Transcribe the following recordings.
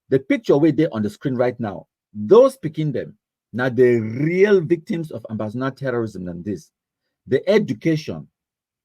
The picture where they on the screen right now, those picking them, now the real victims of ambassador terrorism and this, the education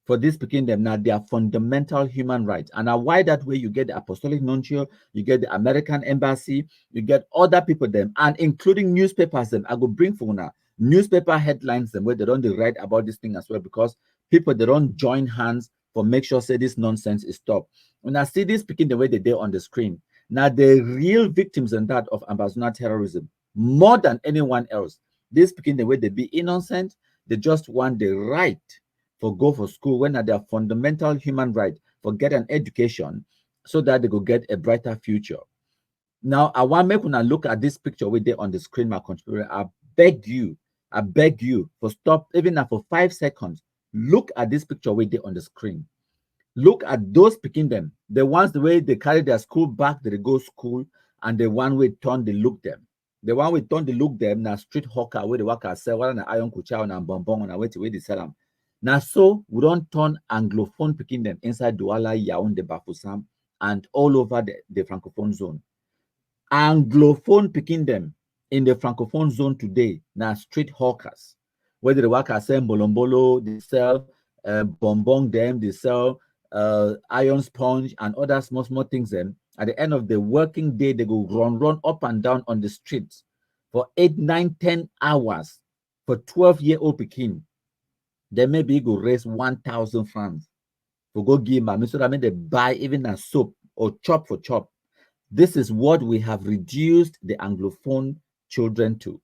for this picking them, now they are fundamental human rights. And now why that way you get the Apostolic Nuncio, you get the American Embassy, you get other people them, and including newspapers them. I go bring for now newspaper headlines them where they don't write about this thing as well, because people they don't join hands for make sure say this nonsense is stopped. When I see this picking the way they do on the screen, now the real victims and that of ambassador terrorism, more than anyone else, this picking the way they be innocent, they just want the right for go for school when their fundamental human right for get an education so that they could get a brighter future. Now, I want to make una look at this picture with there on the screen, my contributor. I beg you for stop even now for 5 seconds. Look at this picture with there on the screen. Look at those picking them. The ones the way they carry their school back, they go school, and the one way turn they look them. The one we turn they look them now street hawker where the worker sell one an iron kucha and bonbon and wait to where they sell them. Now, so we don't turn anglophone picking them inside Douala, Yaoundé, Bafoussam, and all over the francophone zone. Anglophone picking them in the francophone zone today, now street hawkers. Whether the workers sell bolombolo, they sell bonbon them, they sell iron sponge and other small things them. At the end of the working day, they go run up and down on the streets for 8, 9, 10 hours for 12-year-old Pekin. They maybe go raise 1,000 francs for go give mommy so that mean they buy even a soap or chop for chop. This is what we have reduced the anglophone children to.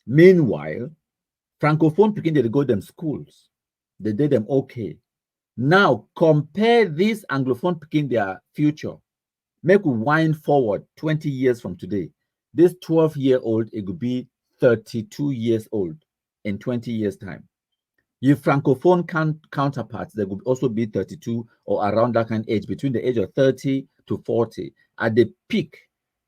Meanwhile, francophone picking they go them schools, they did them okay. Now compare this anglophone picking their future. Make we wind forward 20 years from today. This 12-year-old, it could be 32 years old in 20 years time. Your francophone counterparts, they would also be 32 or around that kind of age, between the age of 30 to 40, at the peak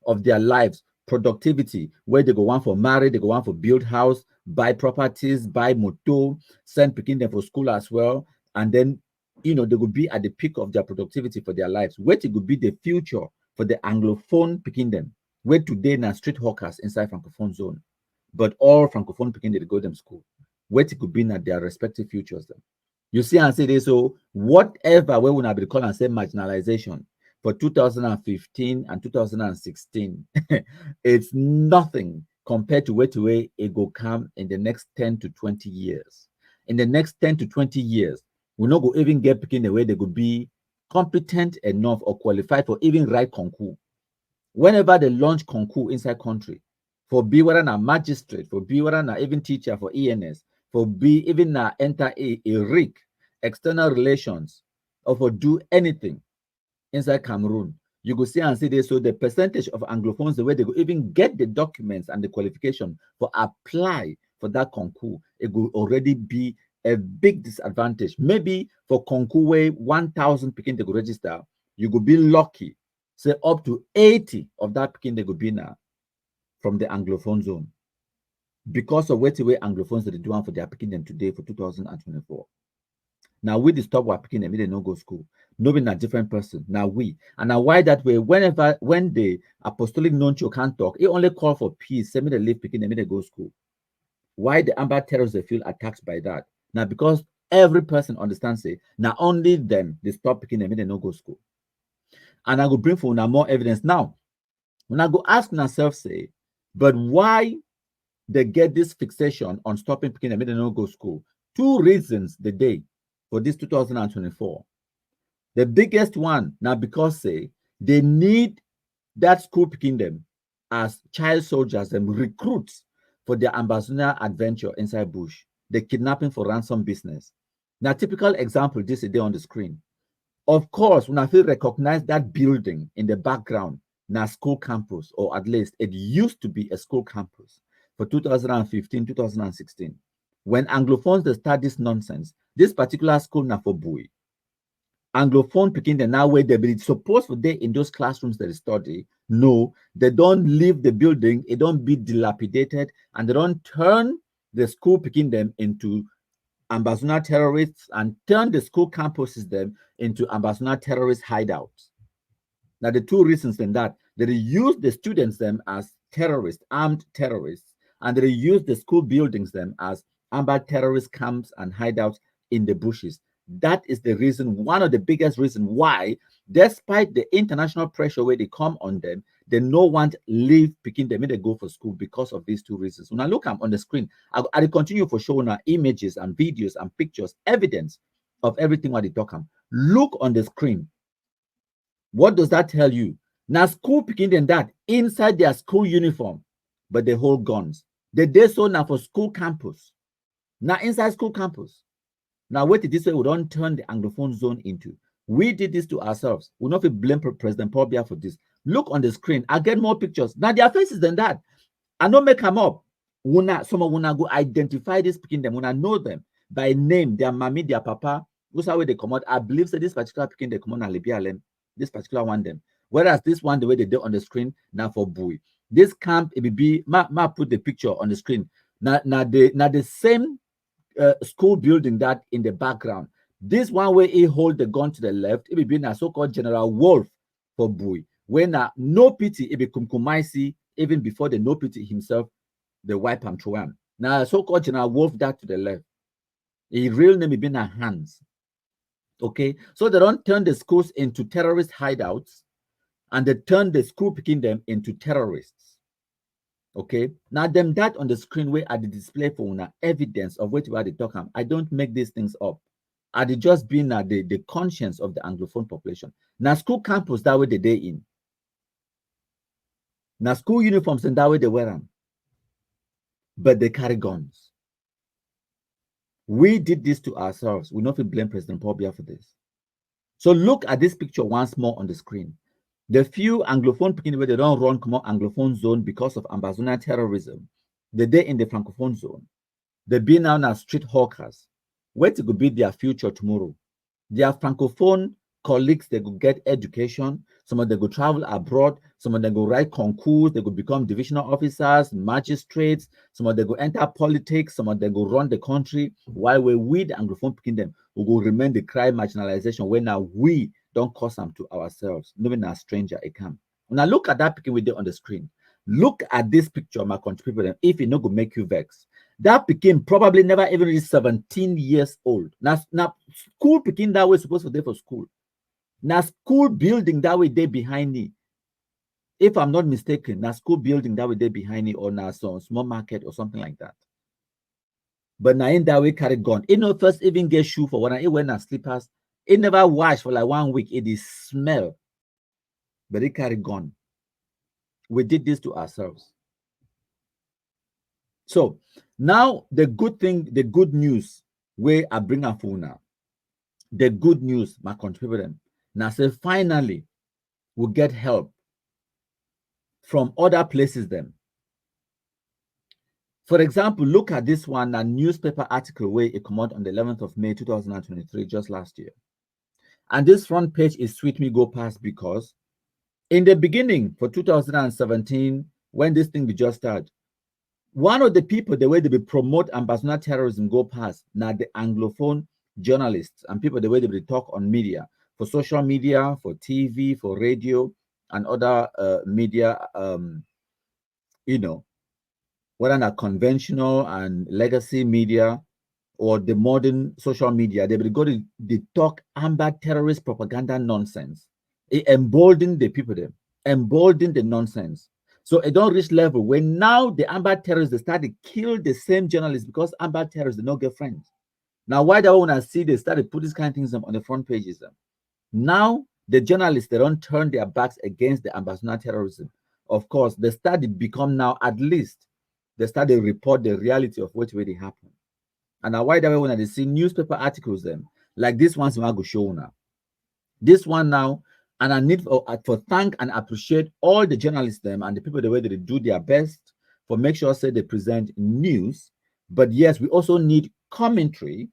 of their lives, productivity, where they go on for marriage, they go on for build house, buy properties, buy motor, send picking them for school as well. And then, they would be at the peak of their productivity for their lives. Where it could be the future for the anglophone picking them, where today now street hawkers inside francophone zone, but all francophone picking they go them school. Where it could be at their respective futures. Then. You see and say this, so whatever we will be called and say marginalization for 2015 and 2016, it's nothing compared to where it will come in the next 10 to 20 years. In the next 10 to 20 years, we're not going to even get picking the way they could be competent enough or qualified for even write concours. Whenever they launch concours inside country, for be whether a magistrate, for be whether a even teacher for ENS, for be even enter a RIC, external relations, or for do anything inside Cameroon, you go see and see this. So the percentage of Anglophones, the way they go even get the documents and the qualification for apply for that concours, it will already be a big disadvantage. Maybe for concours where 1,000 Pekin they go register, you could be lucky, say up to 80 of that Pekin they go be now from the Anglophone zone. Because of what way Anglophones they do for their picking them today for 2024. Now we stop what picking them, they no go school. Nobody a different person. Now we. And now why that way? When the apostolic nuncio can't talk, it only call for peace. Send me the leave picking them, they go school. Why the amber terrorists they feel attacked by that? Now because every person understands it. Now only them they stop picking them, they no go school. And I go bring for now more evidence. Now, when I go ask myself, say, but why they get this fixation on stopping picking them, they don't go school? 2 reasons the day for this 2024. The biggest one now because say they need that school picking them as child soldiers and recruits for their ambassador adventure inside bush, the kidnapping for ransom business. Now, typical example this is there on the screen. Of course, when I feel recognize that building in the background, now school campus, or at least it used to be a school campus for 2015, 2016. When Anglophones they start this nonsense, this particular school now for Bui. Anglophone picking the now where they be supposed to they in those classrooms that they study. No, they don't leave the building, it don't be dilapidated, and they don't turn the school picking them into ambassador terrorists and turn the school campuses them into ambassador terrorist hideouts. Now, the 2 reasons in that They use the students them as terrorists, armed terrorists, and they use the school buildings them as armed terrorist camps and hideouts in the bushes. That is the reason, one of the biggest reasons why, despite the international pressure where they come on them, they no want leave picking them when they go for school because of these two reasons. When I look on the screen, I continue for showing our images and videos and pictures, evidence of everything what they talk on. Look on the screen. What does that tell you? Now, school picking them that inside their school uniform, but they hold guns. They did so now for school campus. Now, inside school campus. Now, wait, this way we don't turn the Anglophone zone into. We did this to ourselves. We not blame President Paul Biya for this. Look on the screen. I get more pictures. Now, their faces than that. I don't make them up. Someone wanna go identify this picking them. When I know them by name, their mommy, their papa, who's how they come out. I believe that this particular picking they come on and Libya, this particular one them. Whereas this one, the way they do on the screen, now for boy. This camp, it will be, ma put the picture on the screen. Now the same school building that in the background. This one where he hold the gun to the left, it will be a so-called General Wolf for boy. When no pity, it be kumkumaisi, even before the no pity himself, the wipe and throw him. Now so-called General Wolf that to the left. His real name is been hands. Okay, so they don't turn the schools into terrorist hideouts, and they turn the school picking them into terrorists. Okay, now them that on the screen where at the display for una evidence of what they talk about. I don't make these things up. Are they just being the conscience of the Anglophone population? Now school campus that way they in. Now school uniforms and that way they wear them, but they carry guns. We did this to ourselves. We not blame President Paul Biya for this. So look at this picture once more on the screen. The few Anglophone picking where they don't run come out Anglophone zone because of Ambazonian terrorism. They're in the Francophone zone. They be now as street hawkers. Where to go be their future tomorrow? Their Francophone colleagues, they could get education. Some of them go travel abroad. Some of them go write concours. They could become divisional officers, magistrates. Some of them go enter politics. Some of them go run the country. While we the Anglophone picking them, we will remain the crime marginalization when now we don't cause them to ourselves. Knowing a stranger a camp. Now look at that picking we did on the screen. Look at this picture, my country people. If it not go make you vex. That Pekin probably never even reached 17 years old. Now school Pekin that way supposed to be for school. Now school building that way they behind me. If I'm not mistaken, now school building that way they behind me or now some small market or something like that. But now in that way carry gun. It no first even get shoe for when I went and slippers. It never wash for like 1 week. It is smell. But it carry gun. We did this to ourselves. So now the good thing, the good news where I bring up for now. The good news, my country people. Now say finally we'll get help from other places then. For example, look at this one, a newspaper article where it came out on the 11th of May 2023, just last year. And this front page is Sweet Me Go Past because in the beginning for 2017, when this thing we just started, one of the people, the way they promote Ambazonian terrorism go past, now the Anglophone journalists and people, the way they talk on media, for social media, for TV, for radio, and other media, you know, whether not conventional and legacy media or the modern social media, they will go to the talk amber terrorist propaganda nonsense. It emboldened the people there, emboldened the nonsense. So it don't reach level where now the amber terrorists they start to kill the same journalists because amber terrorists they don't get friends. Now, why do I want to see they started put these kind of things on the front pages? Now the journalists they don't turn their backs against the Ambazonian terrorism. Of course, they start to become now at least they start to report the reality of what really happened. And now why do I want to see newspaper articles them like this one's I'm going to show now. This one now. And I need for thank and appreciate all the journalists them and the people the way that they do their best for make sure say they present news. But yes, we also need commentary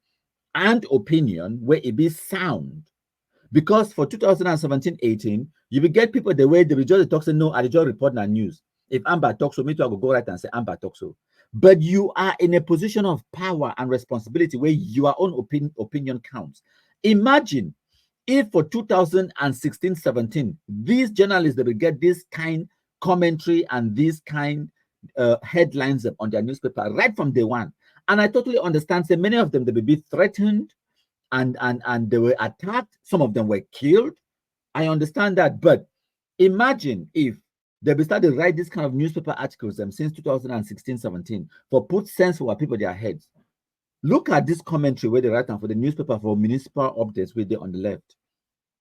and opinion where it be sound. Because for 2017-18, you will get people the way they will just talk say no, I just report that news. If Amber talks so, me too, I will go right and say Amber talks so. But you are in a position of power and responsibility where your own opinion counts. Imagine If for 2016-17, these journalists, they will get this kind commentary and these kind headlines on their newspaper right from day one. And I totally understand, say many of them, they will be threatened and they were attacked. Some of them were killed. I understand that. But imagine if they started to write this kind of newspaper articles since 2016-17 for put sense for what people their heads. Look at this commentary where they write down for the newspaper for municipal updates with it on the left.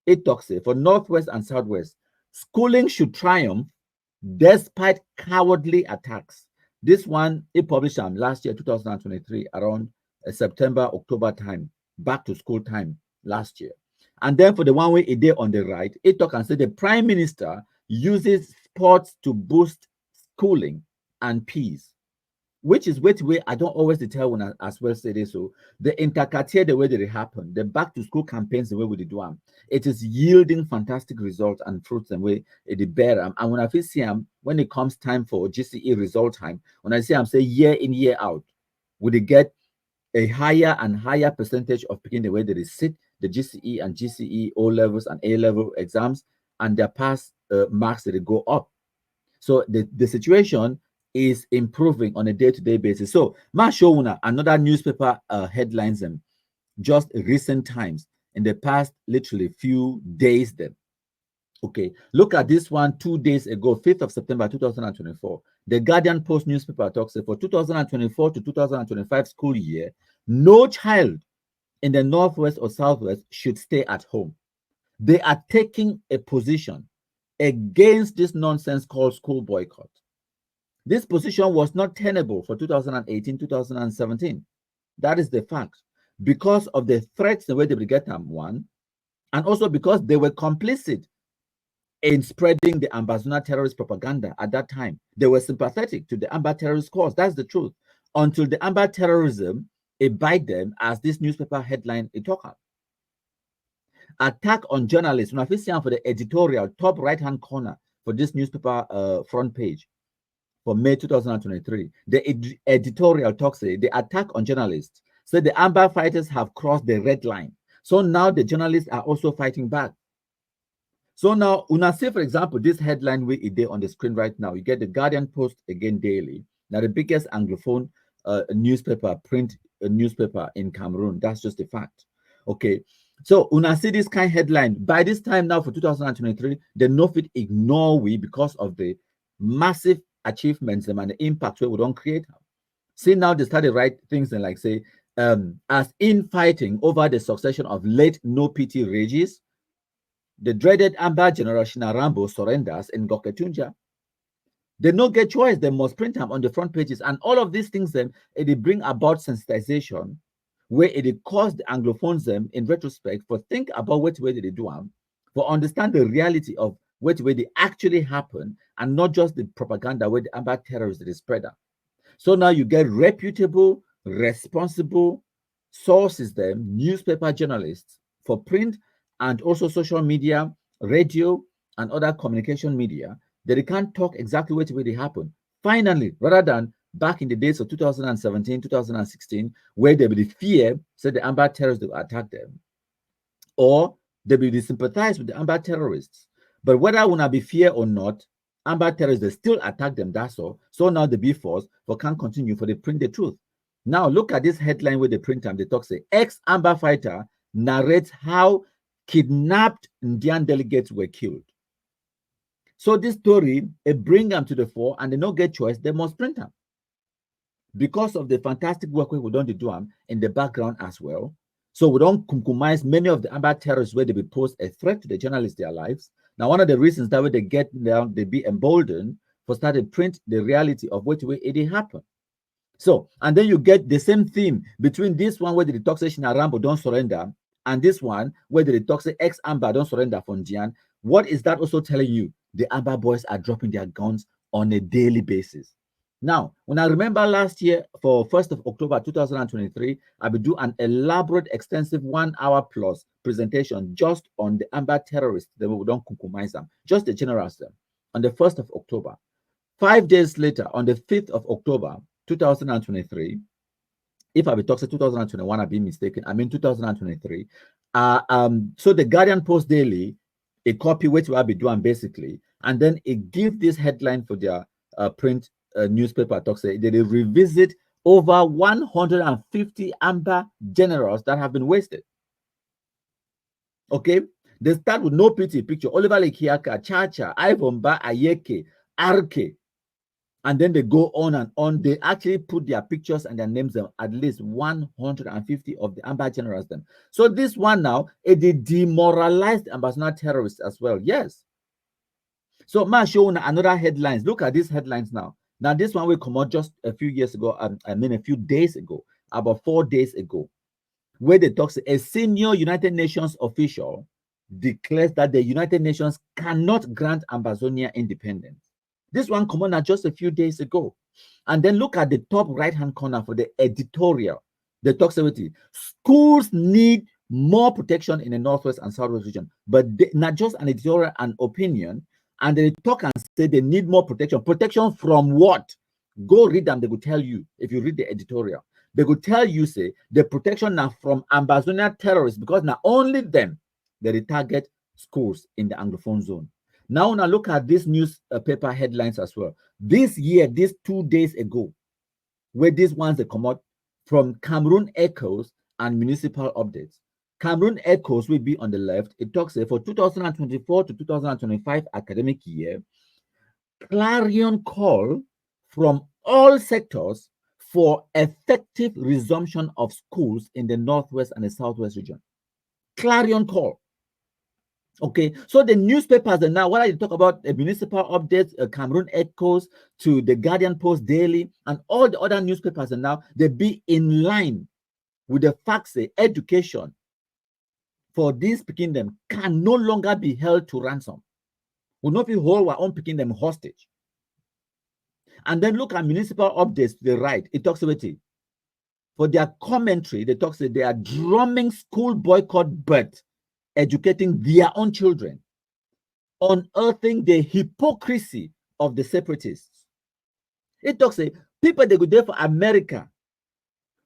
It talks for Northwest and Southwest, schooling should triumph despite cowardly attacks. This one, it published last year, 2023, around September, October time, back to school time last year. And then for the one way it did on the right, it talks and says the Prime Minister uses sports to boost schooling and peace, which is which way I don't always tell when I as well say this. So the intercartier, the way that it happened, the back to school campaigns, the way we do them, it is yielding fantastic results and fruits and way it bear. And when I feel see them, when it comes time for GCE result time, when I see I'm say year in, year out, would they get a higher and higher percentage of picking the way that they sit the GCE and GCE O levels and A level exams, and their pass marks that they go up. So the situation is improving on a day-to-day basis. So ma show una another newspaper headlines them just recent times in the past literally few days then. Okay, look at this one 2 days ago, 5th of September 2024. The Guardian Post newspaper talks for 2024 to 2025 school year, no child in the Northwest or Southwest should stay at home. They are taking a position against this nonsense called school boycott. This position was not tenable for 2018, 2017. That is the fact. Because of the threats the way they will get them, one, and also because they were complicit in spreading the Ambazuna terrorist propaganda at that time. They were sympathetic to the Amba terrorist cause. That's the truth. Until the Amba terrorism, it bite them as this newspaper headline it talk about. Attack on journalists. When I see for the editorial, top right-hand corner for this newspaper front page for May 2023, the editorial talks the attack on journalists. So the Amba fighters have crossed the red line. So now the journalists are also fighting back. So now, una say, for example, this headline we did on the screen right now, you get the Guardian Post again daily. Now, the biggest anglophone newspaper, print newspaper in Cameroon. That's just a fact. Okay. So, una see this kind of headline. By this time now for 2023, they no fit ignore we because of the massive achievements and the impact we don't create. See, now they started write things and like say, as infighting over the succession of late no pity rages, the dreaded Amba General Shinarambo surrenders in Goketunja. They no get choice. They must print them on the front pages. And all of these things, then, it bring about sensitization, where it cause the Anglophones them, in retrospect, for think about what way they do them, for understand the reality of what way they actually happen, and not just the propaganda where the Amba terrorists that is spread out. So now you get reputable, responsible sources, them, newspaper journalists for print and also social media, radio, and other communication media, that they can't talk exactly what way they happen. Finally, rather than back in the days of 2017, 2016, where they will fear, said the Amba terrorists will attack them, or they will sympathize with the Amba terrorists. But whether will not be fear or not, Amba terrorists, they still attack them, that's all. So now the be force for can't continue for they print the truth. Now look at this headline where they print them. They talk say ex-Amba fighter narrates how kidnapped Indian delegates were killed. So this story, it bring them to the fore, and they don't get choice, they must print them. Because of the fantastic work we don't do them in the background as well. So we don't compromise many of the Amba terrorists where they be pose a threat to the journalists, their lives. Now, one of the reasons that way they get down, they be emboldened for starting to print the reality of what way it happened. So, and then you get the same theme between this one where the toxin Rambo don't surrender, and this one where the toxic ex-Amba don't surrender from Jian. What is that also telling you? The Amba boys are dropping their guns on a daily basis. Now, when I remember last year for 1st of October 2023, I will do an elaborate, extensive 1 hour plus presentation just on the Amba terrorists that we don't compromise them, just the generals them, on the 1st of October. 5 days later, on the 5th of October 2023, if I be talking 2021, I've been mistaken, I mean 2023, So the Guardian Post Daily, a copy which will be doing basically, and then it give this headline for their print newspaper. Talks they revisit over 150 amber generals that have been wasted. Okay, they start with no pity picture. Oliver Lekiaka, Chacha, Ivan Ba, Ayeke, Arke, and then they go on and on. They actually put their pictures and their names on at least 150 of the amber generals. Them. So this one now, it demoralized ambassador terrorists as well. Yes. So ma show another headlines. Look at these headlines now. Now this one will come out just a few years ago. A few days ago, about 4 days ago, where they talk a senior United Nations official declares that the United Nations cannot grant Ambazonia independence. This one came out just a few days ago. And then look at the top right-hand corner for the editorial. The talks about it. Schools need more protection in the Northwest and Southwest region, but not just an editorial, an opinion. And they talk and say they need more protection. Protection from what? Go read them. They will tell you if you read the editorial. They will tell you, say, the protection now from Ambazonia terrorists, because not only them, they target schools in the Anglophone zone. Now look at these newspaper headlines as well. This year, these 2 days ago, where these ones they come out from Cameroon Echoes and Municipal Updates. Cameroon Echoes will be on the left. It talks for 2024 to 2025 academic year, clarion call from all sectors for effective resumption of schools in the Northwest and the Southwest region. Clarion call. Okay, so the newspapers are now, what I talk about, the Municipal Updates, Cameroon Echoes, to the Guardian Post Daily, and all the other newspapers are now, they be in line with the facts, education for these picking them can no longer be held to ransom. Will not be hold our own picking them hostage. And then look at Municipal Updates to the right. It talks about it. For their commentary, they talk they are drumming school boycott, but educating their own children, unearthing the hypocrisy of the separatists. It talks people they go there for America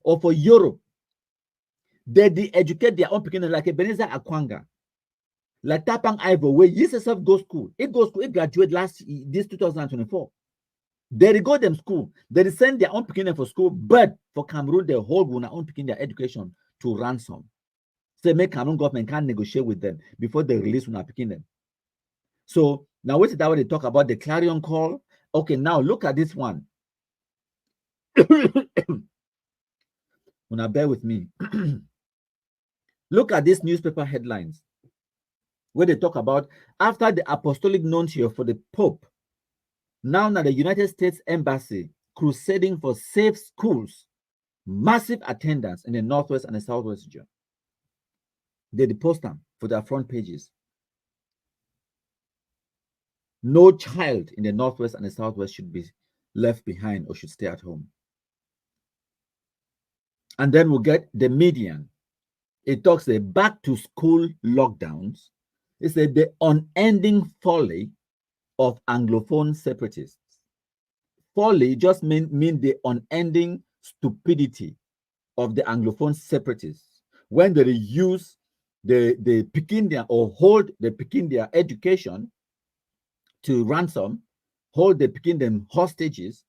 or for Europe, they educate their own people like Ebenezer Akwanga, like Tapang Ivo, where he himself go school. It graduate this 2024. They go them school. They send their own people for school, but for Cameroon, they hold their own people their education to ransom. Say make Cameroon government can't negotiate with them before they release when picking them. So now what is that when they talk about the clarion call? Okay, now look at this one. Now bear with me. Look at these newspaper headlines where they talk about after the apostolic nuncio for the Pope, now the United States Embassy crusading for safe schools, massive attendance in the Northwest and the Southwest region. They post them for their front pages. No child in the Northwest and the Southwest should be left behind or should stay at home. And then we'll get the median. It talks back to school lockdowns. It said the unending folly of Anglophone separatists. Folly just mean the unending stupidity of the Anglophone separatists when they use the Pekindia or hold the Pekindia education to ransom, hold the Pekindian hostages,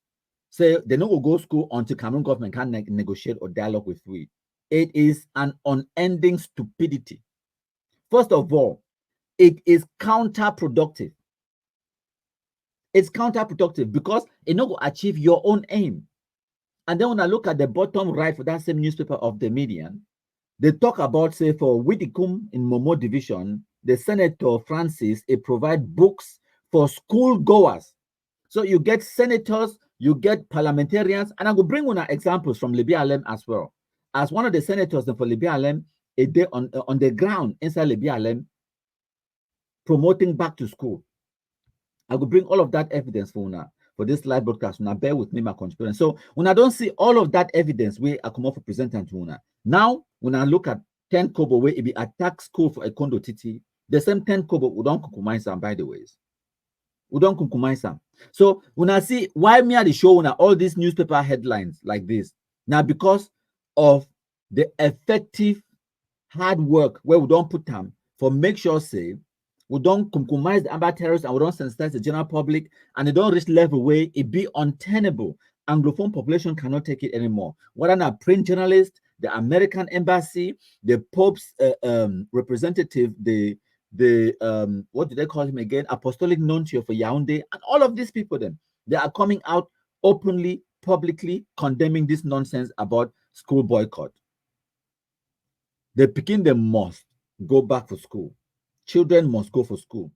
say they don't go to school until Cameroon government can negotiate or dialogue with we. It is an unending stupidity. First of all, it is counterproductive. It's counterproductive because it not go achieve your own aim. And then when I look at the bottom right for that same newspaper of the Median, they talk about, say, for Widikum in Momo Division, the Senator Francis, it provide books for school goers. So you get senators, you get parliamentarians, and I will bring one examples from Libya Alem as well. As one of the senators for Libya Alem, a day on the ground inside Libya Alem, promoting back to school. I will bring all of that evidence for Una for this live broadcast. Una bear with me, my conspiracy. So when I don't see all of that evidence, we are come up for presenting to Una. Now, when I look at 10 kobo where it be attack school for a condo titi, the same 10 kobo we don't kukumaisa, by the ways. We don't kukumaisa. So when I see why me at the show Una all these newspaper headlines like this, now because of the effective hard work where we don't put time for make sure say we don't compromise the amber terrorists and we don't sensitize the general public and they don't reach level where it be untenable. Anglophone population cannot take it anymore. Whether not print journalists, the American embassy, the Pope's representative, the what do they call him again? Apostolic nuncio for Yaoundé, and all of these people then they are coming out openly, publicly condemning this nonsense about school boycott. The Pekin they must go back for school. Children must go for school.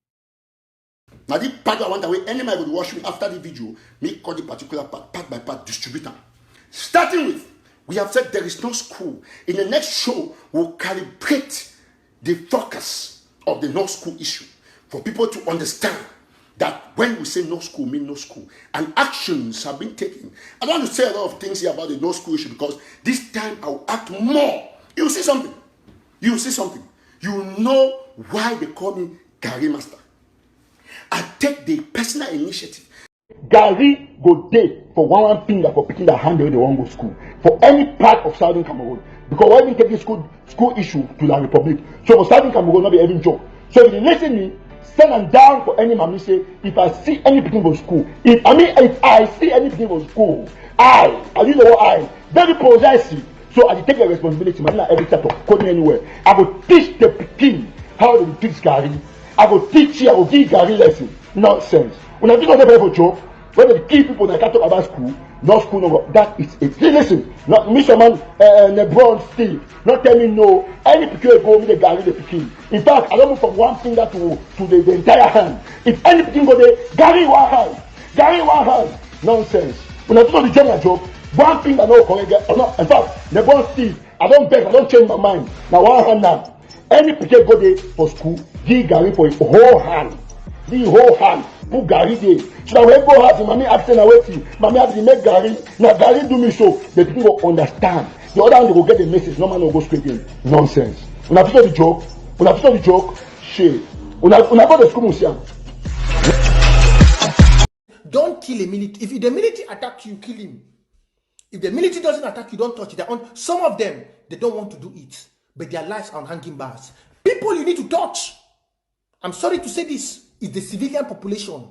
Now the part I want away, any man would watch me after the video, me call the particular part by part distributor. Starting with, we have said there is no school. In the next show, we'll calibrate the focus of the no school issue for people to understand that when we say no school, mean no school. And actions have been taken. I don't want to say a lot of things here about the no school issue because this time I'll act more. You'll see something. You'll see something. You will know why they call me Gary Master. I take the personal initiative. Gary go day for one finger for picking the hand they won't go to school for any part of Southern Cameroon. Because when we take this school issue to La Republic, so for Southern Cameroon not be having joke. So if you listen me, send them down for any mommy say if I see any people go school, if I see any people go school, I use the word I very possessive. So I take the responsibility, man, every chapter call me anywhere. I will teach the Pekin how to teach Gary. I will teach you, I will give Gary lesson. Nonsense. When I think of the for joke, when the key people that can talk about school, no school, no, that is it. Listen, not Mr. Man, LeBron Steve, not tell me no. Any picture go with the Gary the Pekin. In fact, I don't move from one finger to the entire hand. If any Pekin go there, Gary one hand. Gary one hand. Nonsense. When I think of the general joke, one finger no correct. In fact, LeBron Steve, I don't beg, I don't change my mind. Now one hand now. Any picture go there for school, give Gary for his whole hand. The whole hand. Put Gary there. So that when go house, mommy asking away, mommy have to make Gary. Now Gary do me so. The people will understand. The other one they will get the message. No man will go straight in. Nonsense. When I the joke, shit. When I go to school, don't kill a military. If the military attack you, kill him. If the military doesn't attack you, don't touch it. Some of them, they don't want to do it. But their lives are on hanging bars. People you need to touch, I'm sorry to say this, is the civilian population.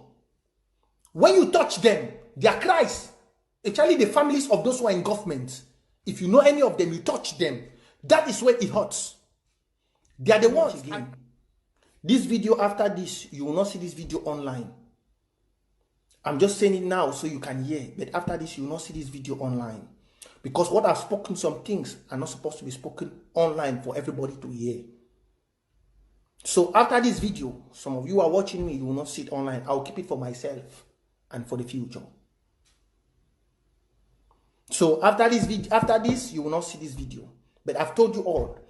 When you touch them, their cries, especially the families of those who are in government, if you know any of them, you touch them, that is where it hurts. They are the ones. This video, after this, you will not see this video online. I'm just saying it now so you can hear, but after this, you will not see this video online. Because what I've spoken, some things are not supposed to be spoken online for everybody to hear. So after this video, some of you are watching me, you will not see it online. I'll keep it for myself and for the future. So after this, you will not see this video. But I've told you all,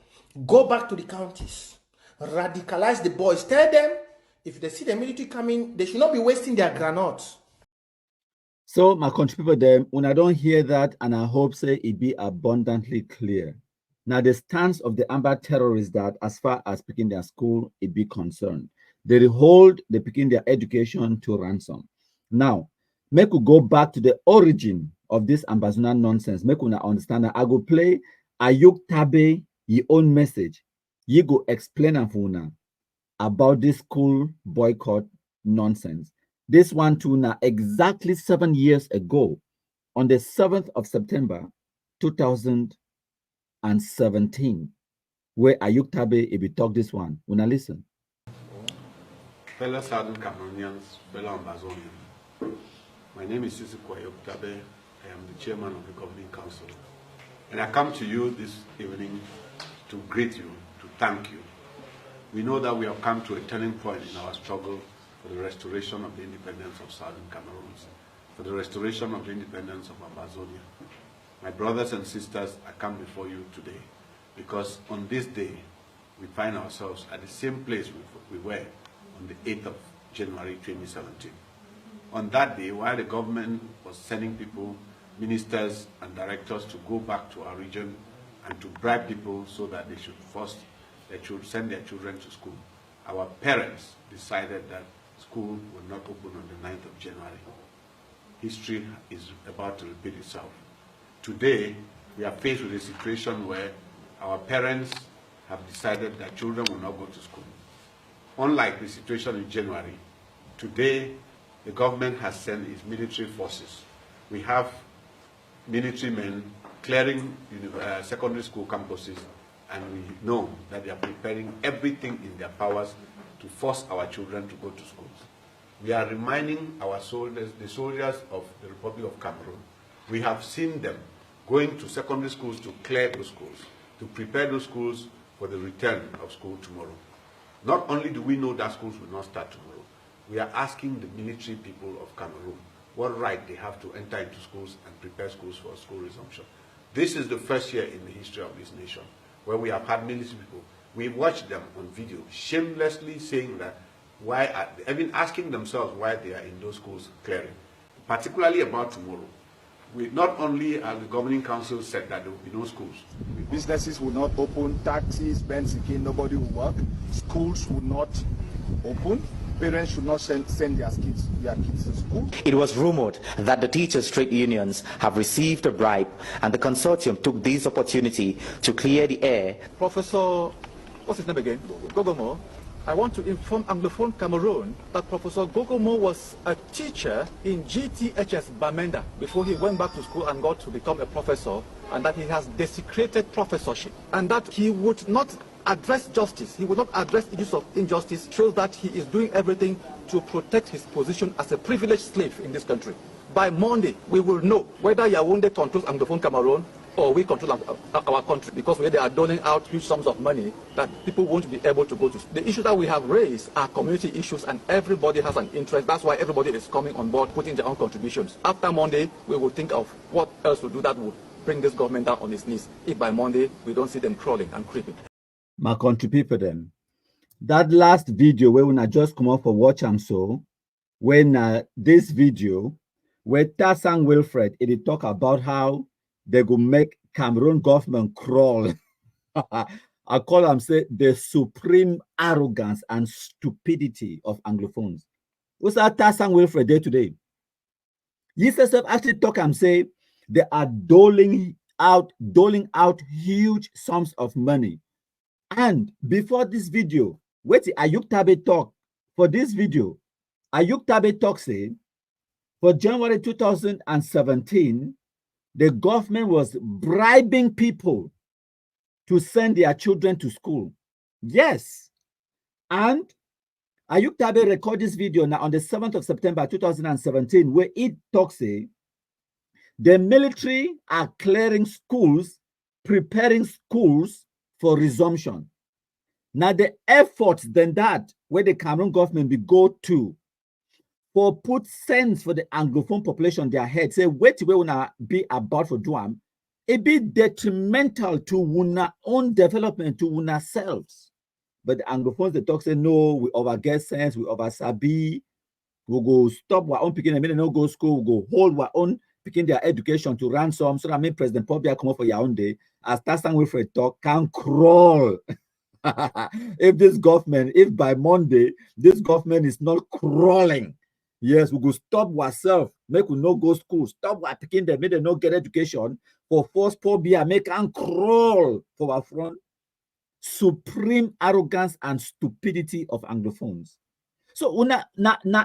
go back to the counties, radicalize the boys. Tell them, if they see the military coming, they should not be wasting their granates. So my country people them, when I don't hear that, and I hope say it be abundantly clear. Now the stance of the Amber terrorists that as far as picking their school, it be concerned. They hold the picking their education to ransom. Now, make we go back to the origin of this ambassador nonsense. Make we understand that I go play Ayuk Tabe your own message. You go explain Afuna about this school boycott nonsense. This one too now exactly 7 years ago, on the 7th of September, 2017, where Ayuk Tabe be talk this one. When I listen. Fellow Southern Cameroonians, fellow Ambazonians, my name is Ayuk Tabe. I am the chairman of the Governing Council. And I come to you this evening to greet you, to thank you. We know that we have come to a turning point in our struggle for the restoration of the independence of Southern Cameroon, for the restoration of the independence of Ambazonia. My brothers and sisters, I come before you today because on this day, we find ourselves at the same place we were on the 8th of January 2017. On that day, while the government was sending people, ministers and directors to go back to our region and to bribe people so that they should send their children to school, our parents decided that school will not open on the 9th of January. History is about to repeat itself. Today, we are faced with a situation where our parents have decided that children will not go to school. Unlike the situation in January, today the government has sent its military forces. We have military men clearing secondary school campuses, and we know that they are preparing everything in their powers to force our children to go to schools. We are reminding our soldiers, the soldiers of the Republic of Cameroon, we have seen them going to secondary schools to clear those schools, to prepare those schools for the return of school tomorrow. Not only do we know that schools will not start tomorrow, we are asking the military people of Cameroon what right they have to enter into schools and prepare schools for school resumption. This is the first year in the history of this nation where we have had military people. We watched them on video shamelessly saying that even asking themselves why they are in those schools clearing, particularly about tomorrow. Not only has the governing council said that there will be no schools. Businesses will not open, taxis, Benzikin, nobody will work, schools will not open, parents should not send their kids to school. It was rumored that the teachers' trade unions have received a bribe, and the consortium took this opportunity to clear the air. Professor, what's his name again? Gogomo. I want to inform Anglophone Cameroon that Professor Gogomo was a teacher in GTHS Bamenda before he went back to school and got to become a professor, and that he has desecrated professorship, and that he would not address justice, he would not address issues of injustice, shows that he is doing everything to protect his position as a privileged slave in this country. By Monday, we will know whether Yaoundé controls Anglophone Cameroon or we control our country, because they are doling out huge sums of money that people won't be able to go to. The issues that we have raised are community issues, and everybody has an interest. That's why everybody is coming on board, putting their own contributions. After Monday, we will think of what else to do that would bring this government down on its knees, if by Monday we don't see them crawling and creeping. My country people them. That last video where when I just come up for watch and so, when this video where Tasang Wilfred, it talk about how they go make Cameroon government crawl. I call them say the supreme arrogance and stupidity of Anglophones. What's that Tasang Wilfred day today? Jesus actually talk and say they are doling out huge sums of money. And before this video, wait, Ayuk Tabe talk for this video. Ayuk Tabe talk say for January 2017, the government was bribing people to send their children to school. Yes. And Ayuk Tabe record this video now on the 7th of September 2017, where it talks say the military are clearing schools, preparing schools for resumption. Now the efforts then that where the Cameroon government will go to for put sense for the Anglophone population their head, say wait we wanna be about for Duam, it be detrimental to una own development, to una selves. But the Anglophones they talk say no, we over get sense, we over sabi, we go stop our own picking and no go school, we go hold our own picking their education to ransom. So that mean President Pobia come up for Yaoundé, as Tassan Wilfred talk, can crawl. If by Monday this government is not crawling, yes, we go stop ourselves, make we no go school, stop our picking them, make them not get education, for force Pobia, make and crawl for our front. Supreme arrogance and stupidity of Anglophones. So na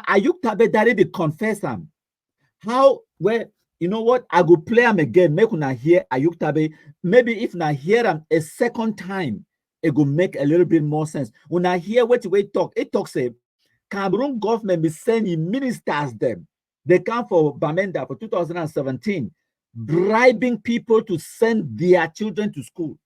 Ayuk Tabe Dari they confess them. How where you know what? I go play them again. Make una hear Ayuk Tabe. Maybe if na hear them a second time, it will make a little bit more sense. When I hear what we talk, it talks say Cameroon government be sending ministers them. They come for Bamenda for 2017, bribing people to send their children to school.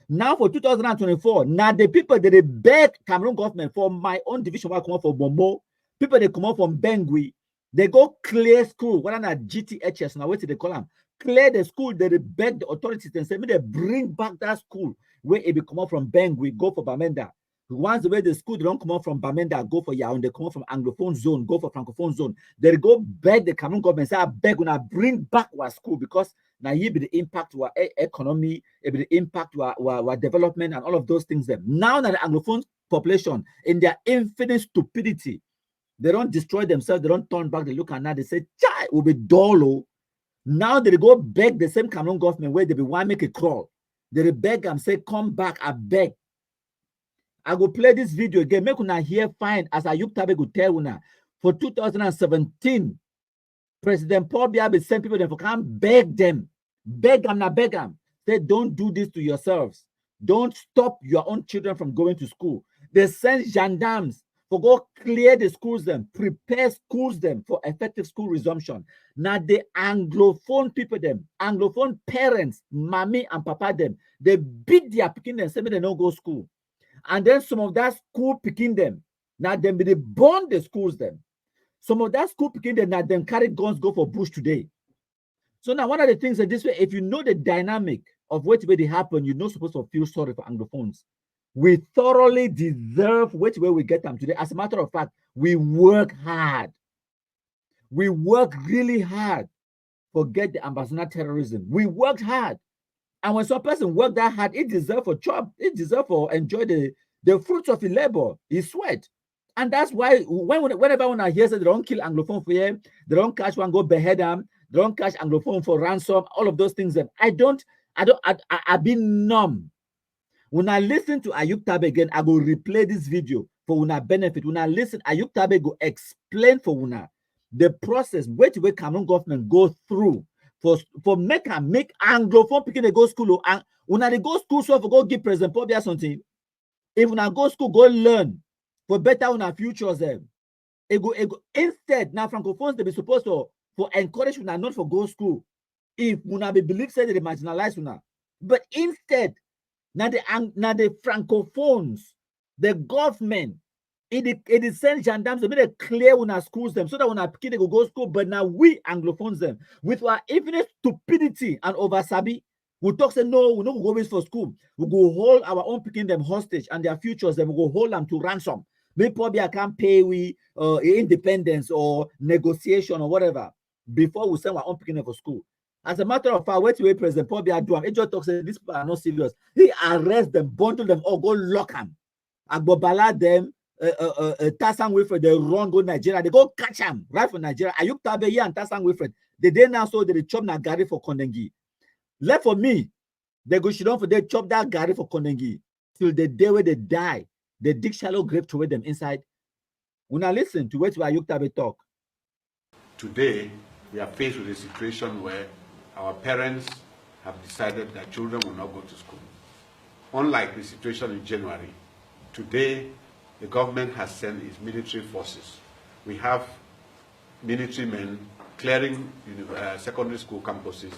Now for 2024, now the people that they beg Cameroon government for my own division, I come out for Bomo, people they come out from Bengui, they go clear school. What are not GTHS now? What do they call them? Clear the school. They beg the authorities and say, me they bring back that school where it be come out from Bengui, go for Bamenda. Once the way the school they don't come out from Bamenda, go for Yaoundé, they come out from Anglophone zone, go for Francophone zone. They go beg the Cameroon government, say, I beg when I bring back our school because now you be the impact to our economy, it be the impact to our development and all of those things. Now that the Anglophone population, in their infinite stupidity, they don't destroy themselves, they don't turn back, they look at now, they say, Chai, will be dolo. Now they go beg the same Cameroon government where they be want make it crawl. They beg and say, come back, I beg. I go play this video again. Make una hear fine as Ayuk Tabe go tell una. For 2017, President Paul Biya sent people them for come beg them. Beg them. Say, don't do this to yourselves. Don't stop your own children from going to school. They send gendarmes for go clear the schools them, prepare schools them for effective school resumption. Now the Anglophone people them, Anglophone parents, mommy and papa them, they beat their picking them, say they don't go school. And then some of that school picking them, now them they burn the schools them. Some of that school picking them, now them carry guns go for bush today. So now one of the things that this way, if you know the dynamic of what way they happen, you're not supposed to feel sorry for Anglophones. We thoroughly deserve which way we get them today. As a matter of fact, we work hard. We work really hard. Forget the ambassador terrorism. We worked hard. And when some person work that hard, it deserves for job. It deserves for enjoy the fruits of his labor, his sweat. And that's why whenever when I hear say they don't kill Anglophone for here, they don't catch one, go behead them, they don't catch Anglophone for ransom, all of those things. I've been numb. When I listen to Ayuk Tabe again, I will replay this video for una benefit. When I listen, Ayuk Tabe go explain for una the process which way Cameroon government go through for make Anglophone picking they go school. And when they go school, so for go give President Paul Biya something. If una go school, go learn for better on our futures. Instead, now Francophones they be supposed to for encourage una not for go school. If una be believe say they marginalize una, but instead. Now the Francophones, the government, it send gendarmes to make it clear when our schools them so that when our kids go to school, but now we Anglophones them with our infinite stupidity and oversabi, we talk say no, we not go wait for school. We go hold our own picking them hostage and their futures, then we go hold them to ransom. Maybe probably I can't pay we independence or negotiation or whatever before we send our own picking them for school. As a matter of fact, wait President Paul Biya do, he just talks say these people are not serious. He arrest them, bundle them, or go lock them. Agbobala them, Tassan Wilfred, they run go Nigeria. They go catch them right from Nigeria. Ayuk Tabe here and Tassan Wilfred. They now so they chop na gari for Kondengi. Left for me, they go shit on for they chop that gari for Kondengi till the day where they die. They dig shallow grave to them inside. When I listen to what Ayuk Tabe talk. Today, we are faced with a situation where our parents have decided that children will not go to school. Unlike the situation in January, today the government has sent its military forces. We have military men clearing secondary school campuses,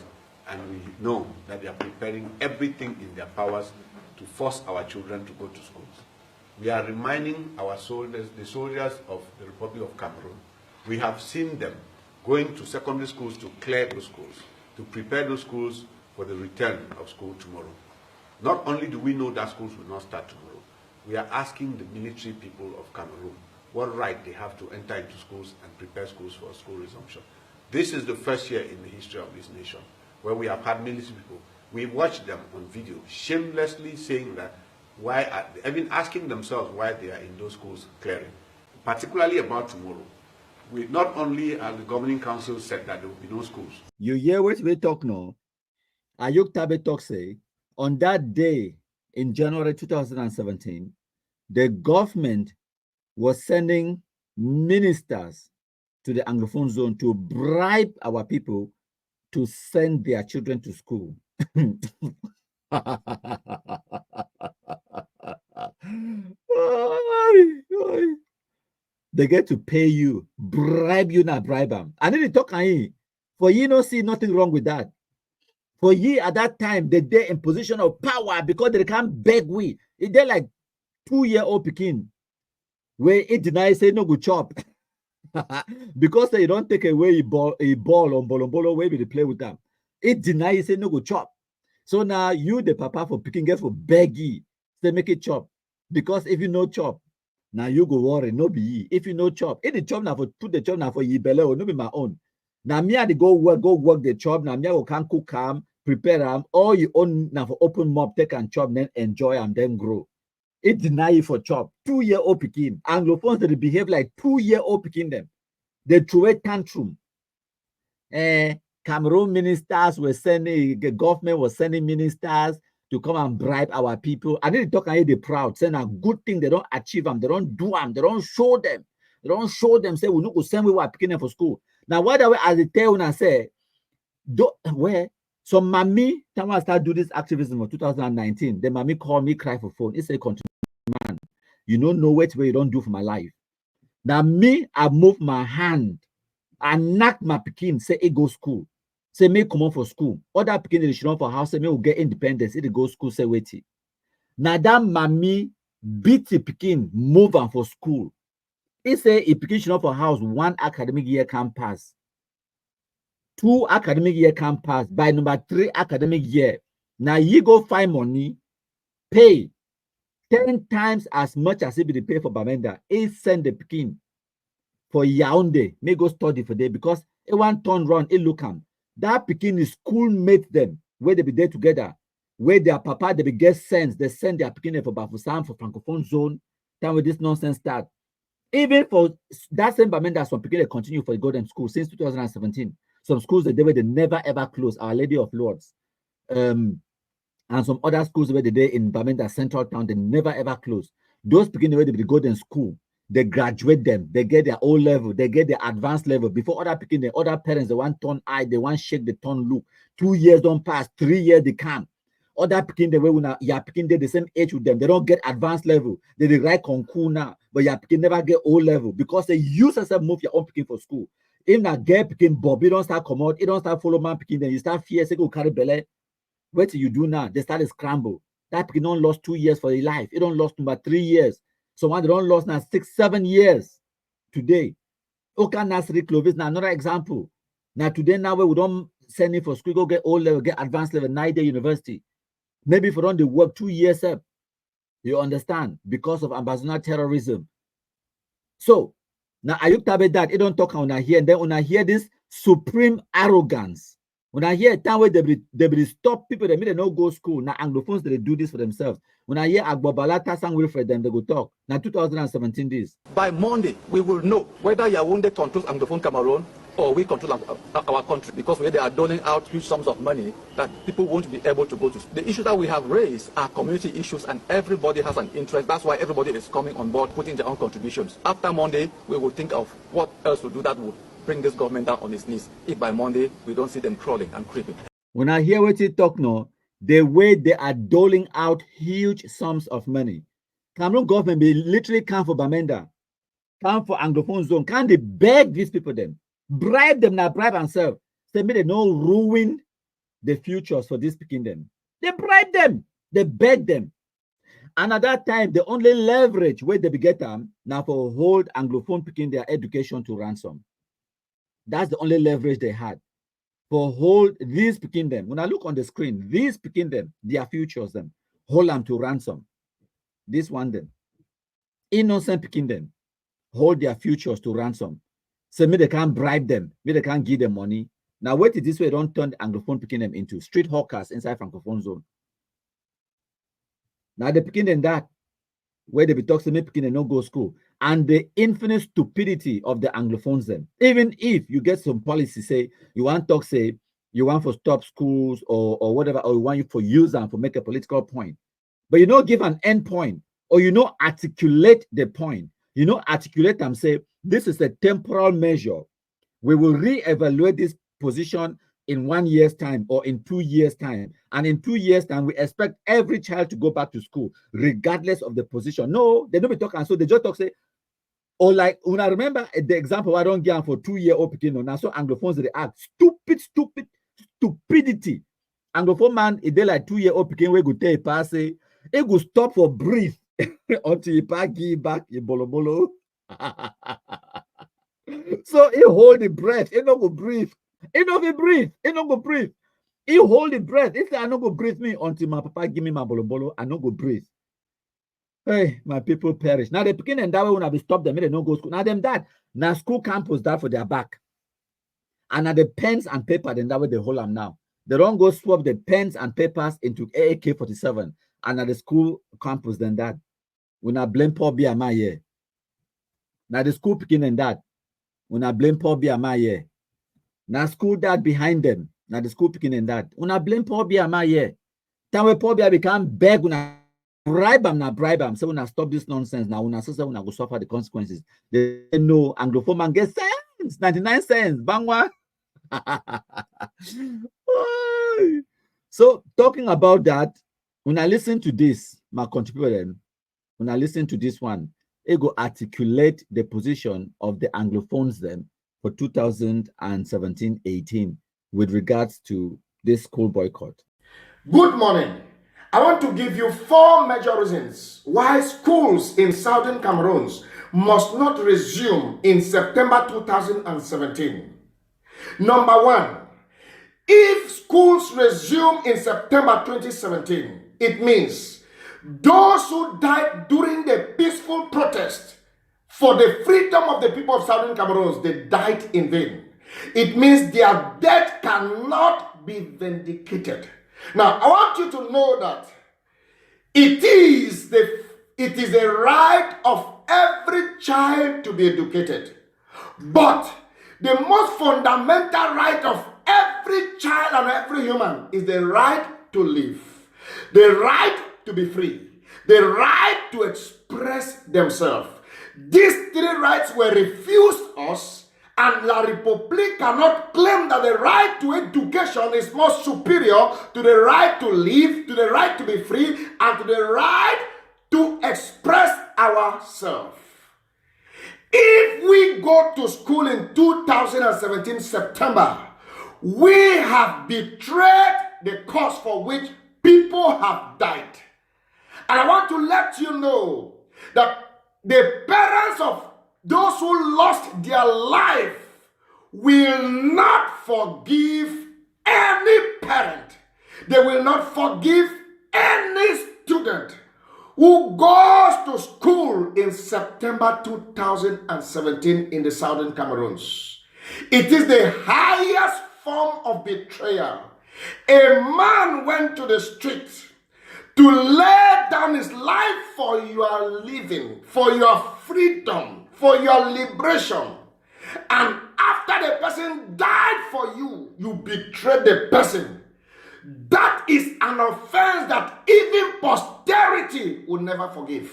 and we know that they are preparing everything in their powers to force our children to go to schools. We are reminding our soldiers, the soldiers of the Republic of Cameroon, we have seen them going to secondary schools to clear those schools, to prepare those schools for the return of school tomorrow. Not only do we know that schools will not start tomorrow, we are asking the military people of Cameroon what right they have to enter into schools and prepare schools for school resumption. This is the first year in the history of this nation where we have had military people. We watched them on video shamelessly saying that even asking themselves why they are in those schools clearing, particularly about tomorrow. We not only as the governing council said that there will be no schools. You hear what we talk now? Ayuk Tabe talk say, on that day in January 2017, the government was sending ministers to the Anglophone zone to bribe our people to send their children to school. They get to pay you, bribe you, not bribe them. And then they talk for you don't see nothing wrong with that. For ye at that time, they're in position of power because they can't beg we. They're like 2-year-old Pekin where it denies say no good chop. Because they don't take away a ball on bolo where they play with them. It denies say no good chop. So now you the papa for picking get for beggy, say make it chop. Because if you know chop, now you go worry, no be ye. If you know chop, if the chop now for put the chop now for ye belly or no be my own. Now me I go work the chop. Now me I can cook them, prepare them, or you own now for open mob, take and chop, then enjoy and then grow. It deny you for chop. 2-year-old Pekin. Anglophones they behave like 2-year-old Pekin them. They throw a tantrum. Cameroon ministers were sending, the government was sending ministers. to come and bribe our people. I need to talk and they proud, saying a good thing they don't achieve them, they don't do them, they don't show them. They don't show them, say we no go send we are picking them for school. Now, what are we as they tell and say, where so mommy, time I start do this activism of 2019, then mommy call me, cry for phone. It's a continue, man. You don't know what you don't do for my life. Now me, I move my hand, I knock my pikin, say it go school. Say me come on for school. Other pikin they should run for house, say me will get independence. It go school, say wait. Now that mommy beat the pikin, move on for school. It say a pikin should run for house, 1 academic year can pass. 2 academic year can pass. By number 3 academic year, now you go find money, pay 10 times as much as it be pay for Bamenda. It send the pikin for Yaoundé, may go study for them because it one turn round, it look am. That pikin is schoolmate them, where they be there together, where their papa they be get sense, they send their pikin for Bafusam, for Francophone zone, time with this nonsense start. Even for that same Bamenda, some pikin they continue for the Golden School since 2017. Some schools they never ever close. Our Lady of Lords, and some other schools where they in Bamenda Central Town, they never ever close. Those pikin where they be Golden School, they graduate them, they get their O level, they get their advanced level. Before other picking, the other parents, they want turn eye, they want shake the turn look. 2 years don't pass, 3 years they come. Other picking the way when you're picking the same age with them, they don't get advanced level. They write concours now, but you're picking never get O level because they use yourself move your own picking for school. If not get picking Bob, you don't start come out, you don't start follow man picking, then you start fear, say go carry belly. What do you do now? They start to scramble. That picking don't lost 2 years for their life. It don't lost number 3 years. So one they don't lost now 6, 7 years today. Oka Nasri Clovis now another example. Now today now we don't send him for school, go get O level, get advanced level, 9-day university. Maybe if we don't they work 2 years up, you understand, because of ambassador terrorism. So now I looked at that, it don't talk on here, and then when I hear this supreme arrogance, when I hear a time where they stop people, they no go school. Now Anglophones they do this for themselves. When I hear Agbobalata sang with for them, they go talk. Now 2017 this. By Monday, we will know whether Yaoundé controls Anglophone Cameroon or we control our country, because they are doling out huge sums of money that people won't be able to go to. The issues that we have raised are community issues, and everybody has an interest. That's why everybody is coming on board, putting their own contributions. After Monday, we will think of what else to do that would bring this government down on its knees, if by Monday we don't see them crawling and creeping. When I hear what you talk now, the way they are doling out huge sums of money, Cameroon government be literally come for Bamenda, come for Anglophone zone, can they beg these people them, bribe them now, bribe themselves, say me they no ruin the futures for this picking them. They bribe them, they beg them. And at that time, the only leverage where they be get them now for hold Anglophone picking their education to ransom. That's the only leverage they had for hold these picking them. When I look on the screen, these picking them, their futures them, hold them to ransom. This one them, innocent picking them, hold their futures to ransom. So me they can't bribe them, me they can't give them money. Now wait till this way, don't turn the Anglophone picking them into street hawkers inside Francophone zone. Now they picking them that, where they be talking to me picking them no go school. And the infinite stupidity of the Anglophones them. Even if you get some policy, say you want to talk, say you want for stop schools or whatever, or you want you for use them for make a political point, but you know give an end point, or you know articulate the point, you know articulate them, say this is a temporal measure. We will reevaluate this position in 1 year's time or in 2 years' time. And in 2 years' time, we expect every child to go back to school, regardless of the position. No, they don't be talking. So they just talk, say, or like, when I remember the example, I don't get for 2-year-old picking. Now, so Anglophones, they act stupidity. Anglophone man, if they like 2-year-old picking, we go tell a pass, say, it go stop for breathe until you give back your bolo. So he hold the breath, he not go breathe. He not go breathe. He not go breathe. He hold the breath. He say, I not go breathe me until my papa give me my bolo. I not go breathe. Hey, my people perish. Now they begin and that way when I be stop them, they don't go school. Now them that. Now school campus that for their back. And now the pens and paper, then that way they hold them now. They don't go swap the pens and papers into AK-47. And at the school campus, then that. When I blame Paul BMI here. Now the school picking and that. When I blame Paul BMI here. Now school that behind them. Now the school picking and that. When I blame Paul BMI here. Time we probably become beg una bribe them, say una stop this nonsense. Now una say una go suffer the consequences. They know Anglophone man get cents, 99 cents, bangwa. So talking about that, when I listen to this, my contributor, when I listen to this one, it go articulate the position of the Anglophones then for 2017-18 with regards to this school boycott. Good morning. I want to give you 4 major reasons why schools in southern Cameroon must not resume in September 2017. Number 1, if schools resume in September 2017, it means those who died during the peaceful protest for the freedom of the people of southern Cameroon, they died in vain. It means their death cannot be vindicated. Now, I want you to know that it is a right of every child to be educated. But the most fundamental right of every child and every human is the right to live, the right to be free, the right to express themselves. These 3 rights were refused us, and La République cannot claim that the right to education is more superior to the right to live, to the right to be free, and to the right to express ourselves. If we go to school in 2017 September, we have betrayed the cause for which people have died. And I want to let you know that the parents of those who lost their life will not forgive any parent. They will not forgive any student who goes to school in September 2017 in the southern Cameroons. It is the highest form of betrayal. A man went to the street to lay down his life for your living, for your freedom, for your liberation. And after the person died for you, you betrayed the person. That is an offense that even posterity will never forgive.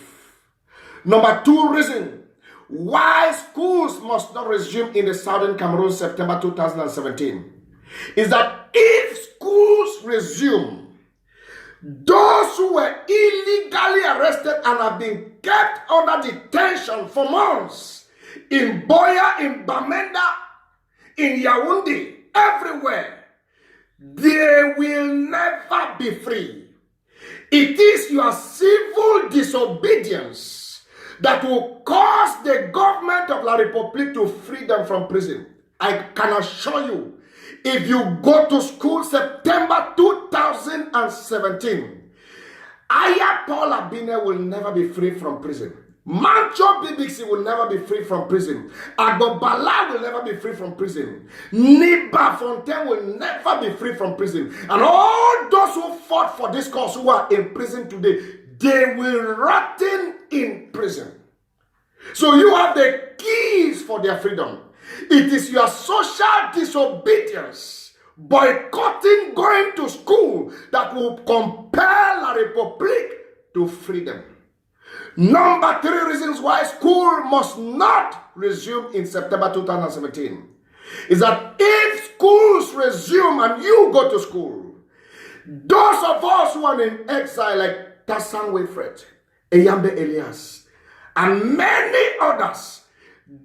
Number 2 reason why schools must not resume in the southern Cameroon September 2017 is that if schools resume, those who were illegally arrested and have been kept under detention for months in Boya, in Bamenda, in Yaoundé, everywhere, they will never be free. It is your civil disobedience that will cause the government of La République to free them from prison. I can assure you, if you go to school September 2017, Aya Paul Abine will never be free from prison. Mancho Bibixi will never be free from prison. Agbobala will never be free from prison. Niba Fontaine will never be free from prison. And all those who fought for this cause who are in prison today, they will rotten in prison. So you have the keys for their freedom. It is your social disobedience, boycotting going to school, that will compel La République to freedom. Number 3 reasons why school must not resume in September 2017 is that if schools resume and you go to school, those of us who are in exile like Tassan Wilfred, Eyambe Elias, and many others,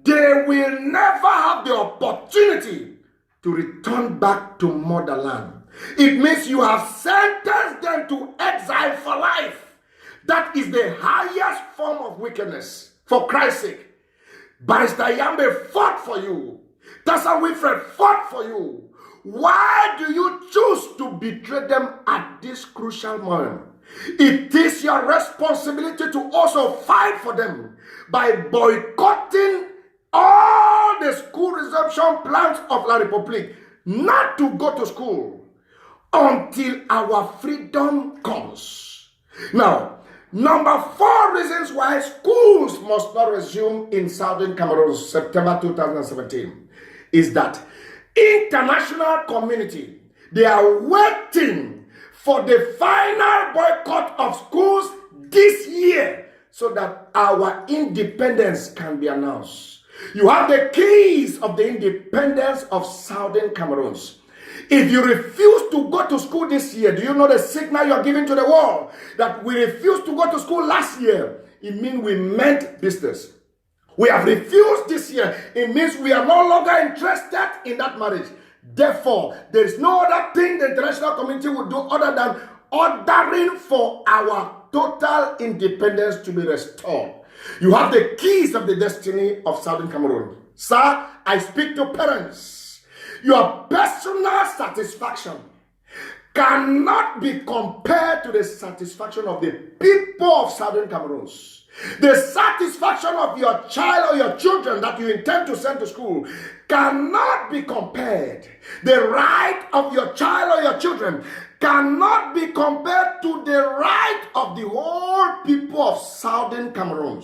they will never have the opportunity to return back to motherland. It means you have sentenced them to exile for life. That is the highest form of wickedness. For Christ's sake, Barrister Yambe fought for you. Tassa Wilfred fought for you. Why do you choose to betray them at this crucial moment? It is your responsibility to also fight for them by boycotting all the school resumption plans of La République, not to go to school until our freedom comes. Now, number 4 reasons why schools must not resume in southern Cameroon September 2017 is that international community, they are waiting for the final boycott of schools this year so that our independence can be announced. You have the keys of the independence of Southern Cameroon. If you refuse to go to school this year, do you know the signal you're giving to the world? That we refused to go to school last year. It means we meant business. We have refused this year. It means we are no longer interested in that marriage. Therefore, there is no other thing the international community will do other than ordering for our total independence to be restored. You have the keys of the destiny of Southern Cameroon. Sir, I speak to parents. Your personal satisfaction cannot be compared to the satisfaction of the people of Southern Cameroon. The satisfaction of your child or your children that you intend to send to school cannot be compared. The right of your child or your children cannot be compared to the right of the whole people of Southern Cameroon.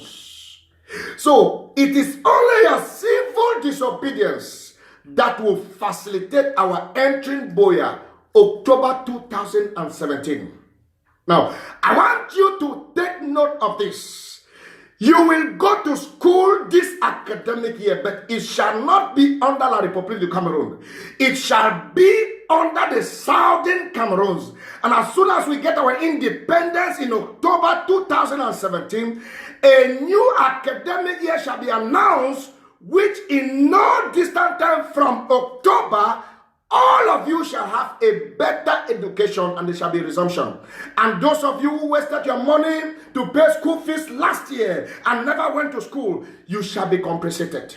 So it is only your civil disobedience that will facilitate our entering Boya October 2017. Now, I want you to take note of this. You will go to school this academic year, but it shall not be under La République du Cameroon. It shall be under the Southern Cameroons. And as soon as we get our independence in October 2017, a new academic year shall be announced, which in no distant time from October, all of you shall have a better education and there shall be resumption. And those of you who wasted your money to pay school fees last year and never went to school, you shall be compensated.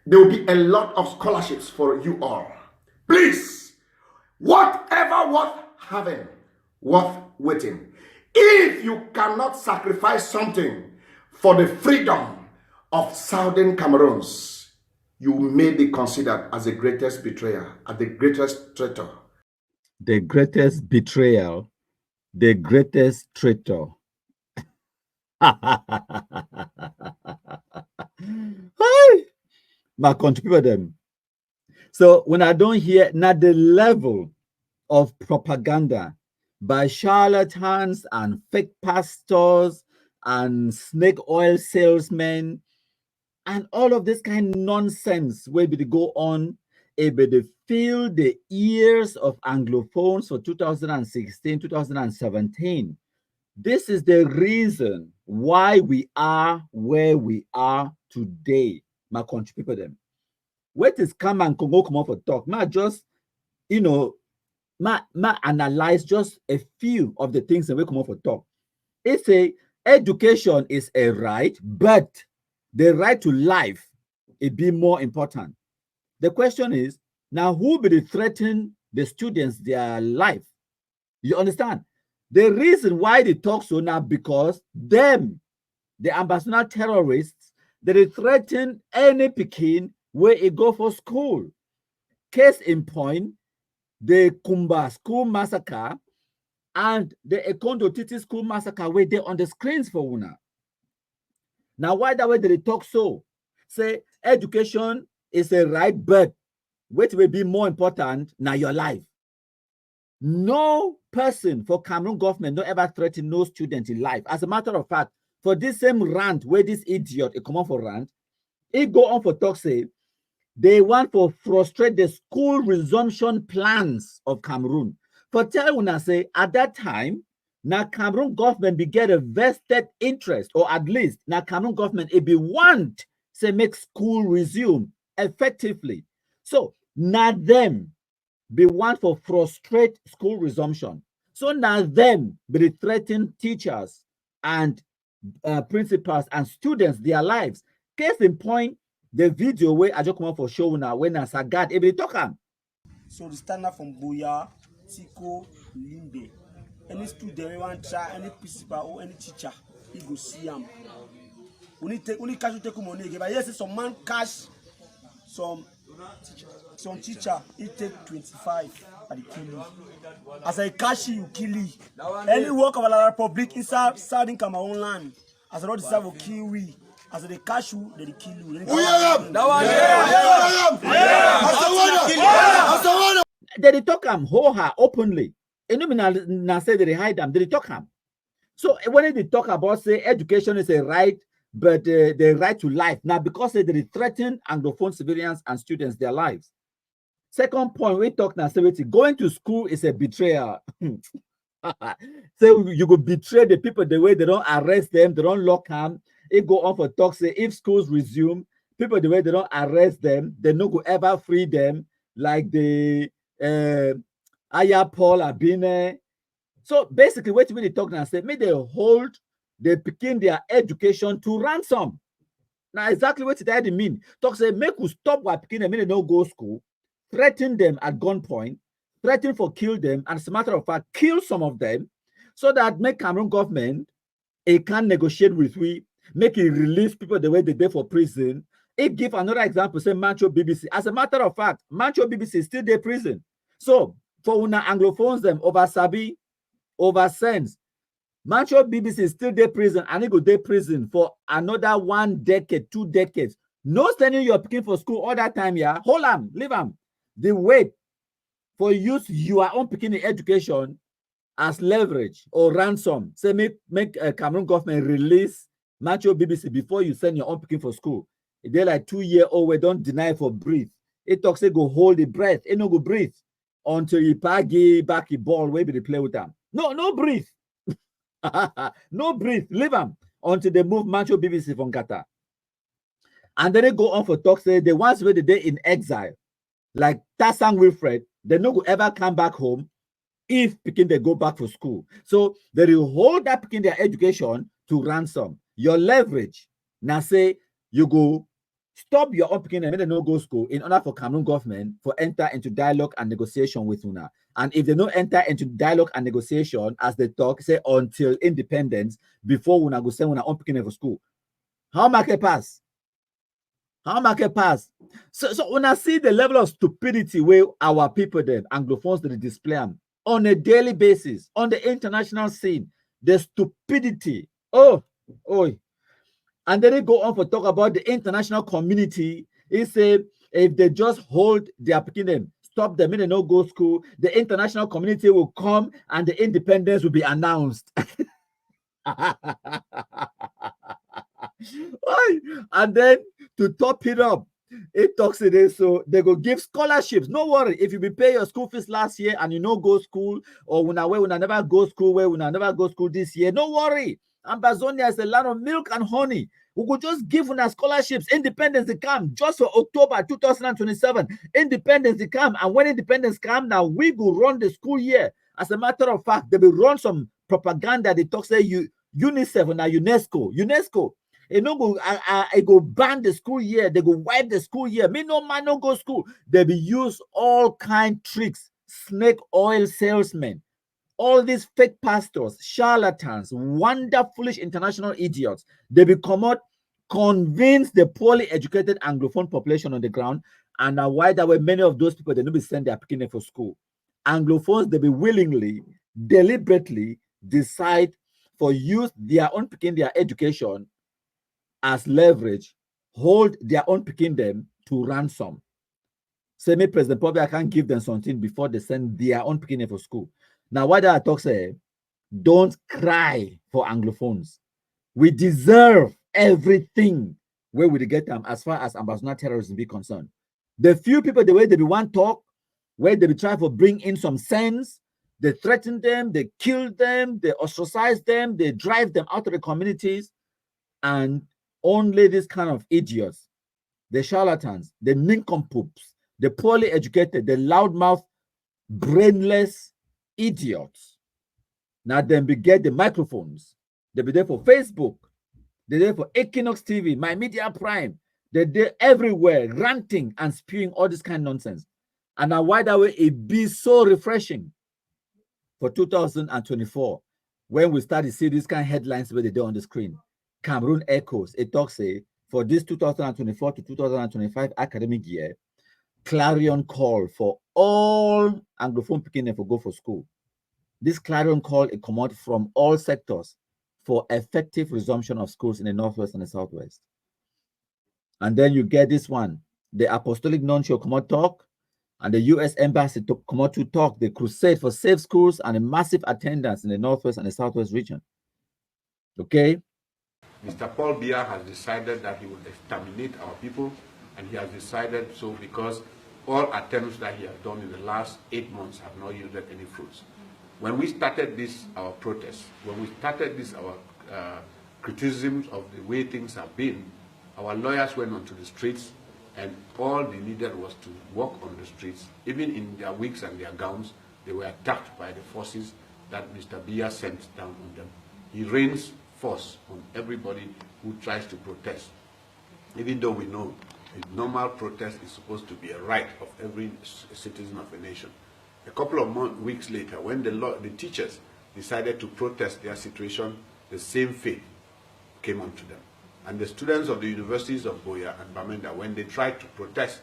There will be a lot of scholarships for you all. Please, whatever worth having, worth waiting. If you cannot sacrifice something for the freedom of Southern Cameroons, you may be considered as the greatest betrayer, as the greatest traitor. The greatest betrayal, the greatest traitor. Hi, my country people them. So when I don't hear not the level of propaganda by charlatans and fake pastors and snake oil salesmen and all of this kind of nonsense where they go on, but they fill the ears of anglophones for 2016, 2017. This is the reason why we are where we are today, my country people them. What is come and come up for talk? Ma just, ma analyze just a few of the things that we come up for talk. It's a education is a right, but the right to life it be more important. The question is now who will threaten the students their life? You understand? The reason why they talk so now because them, the ambassador terrorists, they threaten any Pekin where it go for school. Case in point, the Kumba school massacre and the Ekondo Titi school massacre where they on the screens for Una. Now, why that way they talk so? Say education is a right, but what will be more important now your life. No person for Cameroon government don't ever threaten no student in life. As a matter of fact, for this same rant where this idiot it come on for rant, it go on for talk say they want to frustrate the school resumption plans of Cameroon. For tell una say at that time, now Cameroon government be get a vested interest, or at least now Cameroon government it be want say make school resume effectively. So now them be want for frustrate school resumption. So now them be threaten teachers and principals and students their lives. Case in point, the video where I just come up for show now when I sagad every talk. So the standard from Boya, Tiko, Limbe. Any student want try, any principal or any teacher, he go see him. Only cash you take money. But yes, some man cash, some teacher he take 25 at the kill. As a cash you kill. Any work of the Republic inside Southern Cameroon land, as a road deserve will kill we. As they cash you, they kill you. They talk hoha openly. Now say they hide them, they talk them. So when they talk about say education is a right, but the right to life now because they threaten Anglophone civilians and students their lives. Second point, we talk now, going to school is a betrayal. So you go betray the people the way they don't arrest them, they don't lock them. It go on for talk, say if schools resume, people the way they don't arrest them, they no go ever free them, like the Aya Paul Abine. So basically, what we talk now, say, may they hold, they begin their education to ransom. Now, exactly what did mean? Talk say, make us stop what begin, they no go school, threaten them at gunpoint, threaten for kill them, and as a matter of fact, kill some of them, so that make Cameroon government, it can negotiate with we, make it release people the way they did for prison. It give another example, say Mancho BBC. As a matter of fact, Mancho BBC is still there prison. So, for una Anglophones them over Sabi, over sense. Mancho BBC is still there prison and he go there prison for another 1 decade, 2 decades. No sending your picking for school all that time, yeah. Hold on, leave them. They wait for use your own picking education as leverage or ransom. Say make Cameroon government release Mancho BBC before you send your own picking for school. They're like 2-year-old, we don't deny for breathe. It talks say go hold the breath. It no go breathe until you pagi back the ball where they play with them. No breathe. No breathe. Leave them until they move Mancho BBC from Qatar. And then they go on for talk, say the ones where they in exile, like Tassan Wilfred, they no go ever come back home if picking they go back for school. So they will hold that picking their education to ransom. Your leverage. Now say you go stop your own picking and they no go school in order for Cameroon government for enter into dialogue and negotiation with UNA. And if they don't enter into dialogue and negotiation as they talk, say until independence, before UNA go send UNA own picking for school. How market pass? How market pass? So when I see the level of stupidity where our people, the Anglophones, they display them on a daily basis, on the international scene, the stupidity. Oh. And then they go on for talk about the international community. He said if they just hold their picking, stop them, they no go school, the international community will come and the independence will be announced. And then to top it up, it talks today, so they go give scholarships. No worry, if you be pay your school fees last year and you no go school, or when I never go school, where when I never go school this year, no worry. Ambazonia is a land of milk and honey. We could just give una scholarships. Independence they come just for October 2027. Independence they come, and when independence come, now we go run the school year. As a matter of fact, they will run some propaganda. They talk say UNICEF and UNESCO. It no go, I go ban the school year. They go wipe the school year. Me no man no go school. They be use all kind tricks, snake oil salesmen, all these fake pastors, charlatans, wonder foolish international idiots. They be come out, convince the poorly educated Anglophone population on the ground, and why that way many of those people they no be send their picking for school. Anglophones they be willingly, deliberately decide for use their own picking their education as leverage, hold their own picking them to ransom. Say me President probably I can't give them something before they send their own picking for school. Now, why that I talk say, don't cry for Anglophones. We deserve everything where we get them as far as ambassador terrorism be concerned. The few people the way they be want talk, where they be try to bring in some sense, they threaten them, they kill them, they ostracize them, they drive them out of the communities, and only this kind of idiots, the charlatans, the nincompoops, the poorly educated, the loudmouth, brainless idiots. Now then we get the microphones. They be there for Facebook. They're there for Equinox TV, My Media Prime. They're there everywhere, ranting and spewing all this kind of nonsense. And now why that way it be so refreshing for 2024 when we start to see these kind of headlines where they do on the screen. Cameroon echoes. It talks say for this 2024 to 2025 academic year, clarion call for all Anglophone picking for go for school. This clarion call it come out from all sectors for effective resumption of schools in the Northwest and the Southwest. And then you get this one, the Apostolic Nuncio come out talk, and the U.S. Embassy to come out to talk the crusade for safe schools and a massive attendance in the Northwest and the Southwest region. Okay? Mr. Paul Biya has decided that he will exterminate our people, and he has decided so because all attempts that he has done in the last 8 months have not yielded any fruits. When we started this, our protest, when we started this, our criticisms of the way things have been, our lawyers went onto the streets, and all they needed was to walk on the streets. Even in their wigs and their gowns, they were attacked by the forces that Mr. Biya sent down on them. He rains force on everybody who tries to protest, even though we know a normal protest is supposed to be a right of every citizen of a nation. A couple of weeks later, when the teachers decided to protest their situation, the same fate came onto them. And the students of the universities of Buea and Bamenda, when they tried to protest,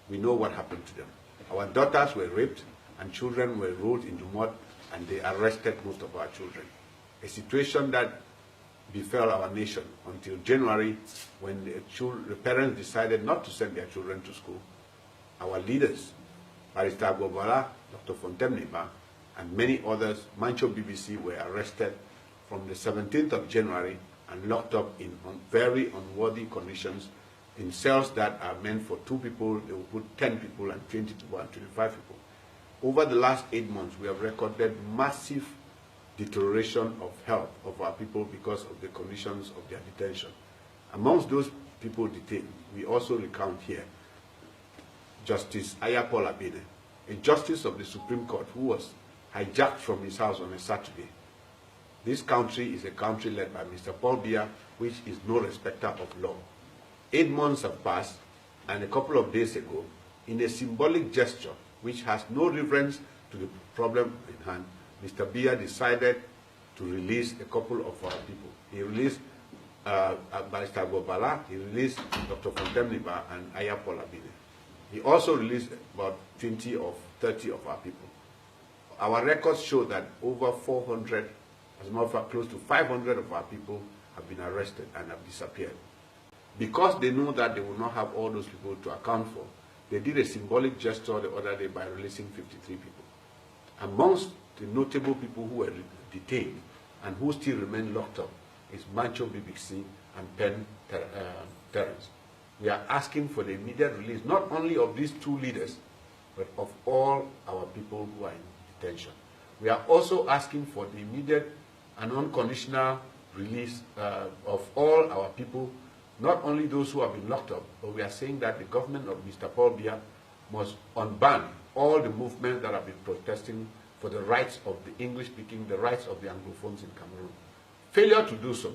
we know what happened to them. Our daughters were raped, and children were rolled into mud, and they arrested most of our children. A situation that befell our nation until January, when the parents decided not to send their children to school. Our leaders, Barrister Gobala, Dr. Fontemniba, and many others, Mancho BBC, were arrested from the 17th of January and locked up in very unworthy conditions in cells that are meant for 2 people. They will put 10 people and 20 people and 25 people. Over the last 8 months, we have recorded massive deterioration of health of our people because of the conditions of their detention. Amongst those people detained, we also recount here Justice Ayapol Abede, a justice of the Supreme Court who was hijacked from his house on a Saturday. This country is a country led by Mr. Paul Biya, which is no respecter of law. 8 months have passed, and a couple of days ago, in a symbolic gesture which has no reference to the problem in hand, Mr. Biya decided to release a couple of our people. He released Barrister Gobala, he released Dr. Fontemniba and Ayapol Abide. He also released about 20 or 30 of our people. Our records show that over 400, as a matter of fact, close to 500 of our people have been arrested and have disappeared. Because they know that they will not have all those people to account for, they did a symbolic gesture the other day by releasing 53 people. Amongst the notable people who were detained and who still remain locked up is Mancho BBC and Penn Terrence. We are asking for the immediate release, not only of these 2 leaders, but of all our people who are in detention. We are also asking for the immediate and unconditional release of all our people, not only those who have been locked up, but we are saying that the government of Mr. Paul Biya must unban all the movements that have been protesting for the rights of the English-speaking, the rights of the anglophones in Cameroon. Failure to do so,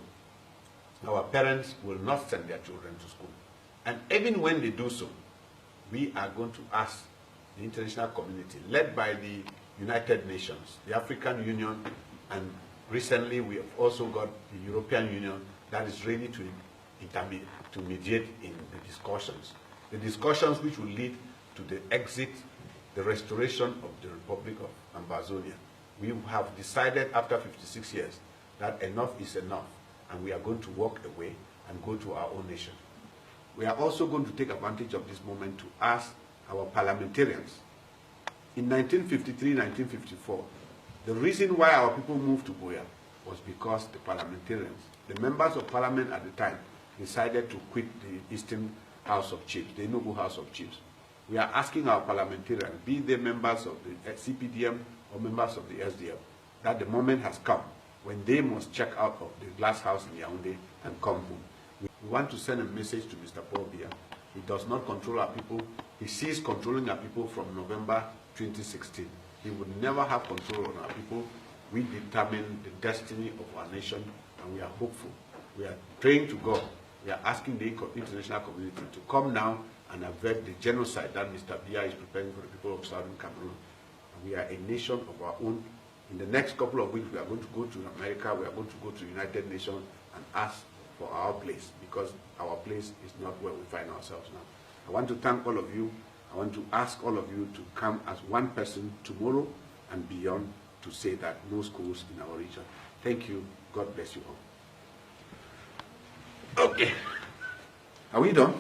our parents will not send their children to school. And even when they do so, we are going to ask the international community, led by the United Nations, the African Union, and recently we have also got the European Union that is ready to mediate in the discussions. The discussions which will lead to the exit, the restoration of the Republic of Ambazonia. We have decided after 56 years that enough is enough, and we are going to walk away and go to our own nation. We are also going to take advantage of this moment to ask our parliamentarians. In 1953, 1954, the reason why our people moved to Buea was because the parliamentarians, the members of parliament at the time, decided to quit the Eastern House of Chiefs, the Enugu House of Chiefs. We are asking our parliamentarians, be they members of the CPDM or members of the SDF, that the moment has come when they must check out of the glass house in Yaoundé and come home. We want to send a message to Mr. Paul Biya. He does not control our people. He ceased controlling our people from November 2016. He would never have control on our people. We determine the destiny of our nation, and we are hopeful. We are praying to God. We are asking the international community to come now and avert the genocide that Mr. Biya is preparing for the people of Southern Cameroon. And we are a nation of our own. In the next couple of weeks, we are going to go to America, we are going to go to the United Nations and ask for our place, because our place is not where we find ourselves now. I want to thank all of you. I want to ask all of you to come as one person tomorrow and beyond to say that no schools in our region. Thank you. God bless you all. Okay. Are we done?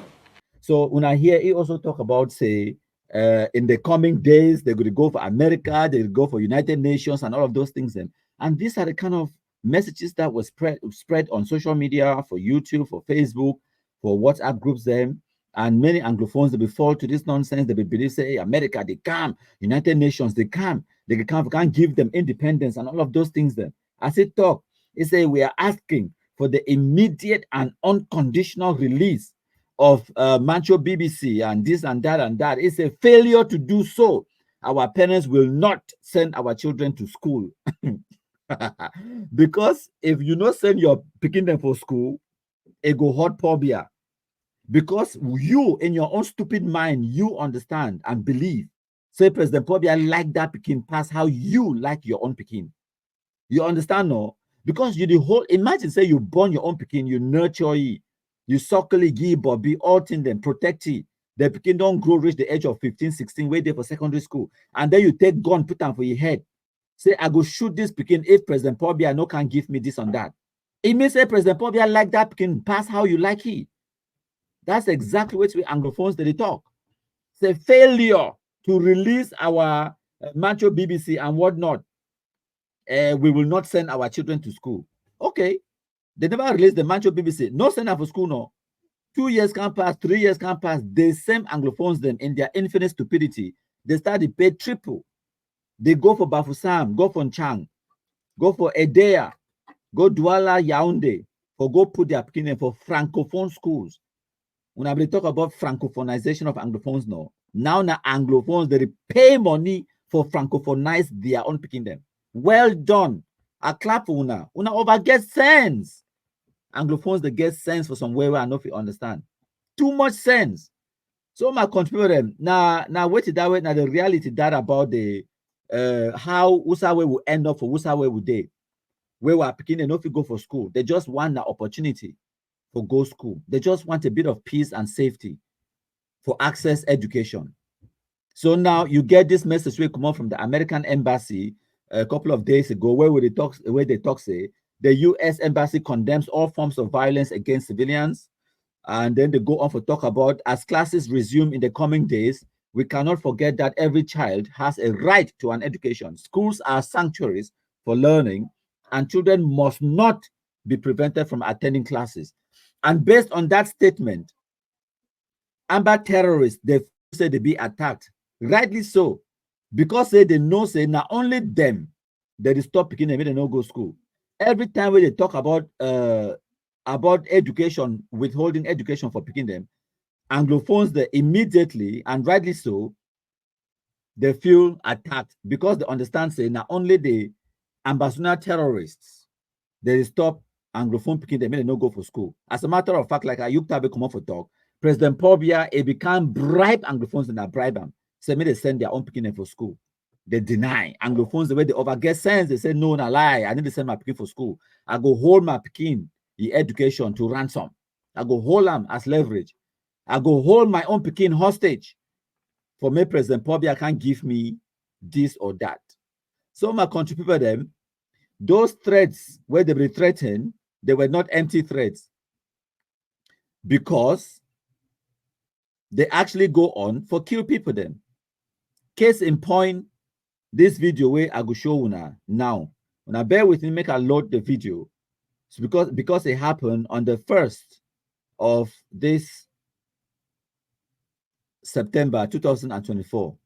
So when I hear he also talk about, say, in the coming days, they're going to go for America, they'll go for United Nations and all of those things. And these are the kind of messages that were spread on social media, for YouTube, for Facebook, for WhatsApp groups them. And many Anglophones, they will fall to this nonsense. They will believe, say, hey, America, they come. United Nations, they come. They can, we can't give them independence and all of those things then. As it talk, it say we are asking for the immediate and unconditional release of Mancho BBC and this and that and that. It's a failure to do so. Our parents will not send our children to school. Because if you not send your picking them for school, it go hot pobia. Because you, in your own stupid mind, you understand and believe. Say President Pobia like that picking pass how you like your own picking. You understand, no? Because you the whole, imagine say you born your own picking, you nurture it, you suckle it, give Bobby, all thing them, protect it. The picking don't grow, reach the age of 15, 16, wait there for secondary school. And then you take gun, put them for your head. Say, I go shoot this picking if President Pobia no can give me this on that. It means say President Pobia like that picking pass how you like it. That's exactly what we Anglophones they talk. It's a failure to release our Macho BBC and whatnot. We will not send our children to school. Okay. They never released the Macho BBC. No send them for school, no. 2 years can pass, 3 years can pass. The same Anglophones them in their infinite stupidity. They start to pay triple. They go for Bafusam, go for Chang, go for Edea, go Douala Yaoundé, for go put their opinion for Francophone schools. When we talk about Francophonization of Anglophones now Anglophones, they pay money for Francophonize their own picking them. Well done. I clap for Una. Una over get sense. Anglophones, they get sense for some way where I know if you understand. Too much sense. So my contributor them now wait that way. Now the reality that about the how Usawe will end up for Usawe will they where we are picking enough to go for school. They just want the opportunity for go school. They just want a bit of peace and safety for access education. So now you get this message will come out from the American embassy a couple of days ago where they talk say the U.S. embassy condemns all forms of violence against civilians. And then they go on for talk about as classes resume in the coming days, we cannot forget that every child has a right to an education. Schools are sanctuaries for learning, and children must not be prevented from attending classes. And based on that statement, Amber terrorists, they say they be attacked. Rightly so. Because they know say not only them they stop picking them, they don't go school. Every time when they talk about education, withholding education for picking them, Anglophones they immediately and rightly so they feel attacked because they understand say not only the ambassador terrorists they stop Anglophone picking them, they don't go for school. As a matter of fact, like Ayuktabe come up for talk, President Pobia become bribe Anglophones and bribe them. Say me they send their own picking them for school. They deny Anglophones the way they over get sense. They say no, na lie. I need to send my picking for school. I go hold my picking the education to ransom. I go hold them as leverage. I go hold my own picking hostage. For me, President Pobia can't give me this or that. So my country people them, those threats where they were threatened, they were not empty threats. Because they actually go on for kill people them. Case in point, this video where I go show una now. When I bear with me, make I load the video. So because it happened on the 1st of this September 2024.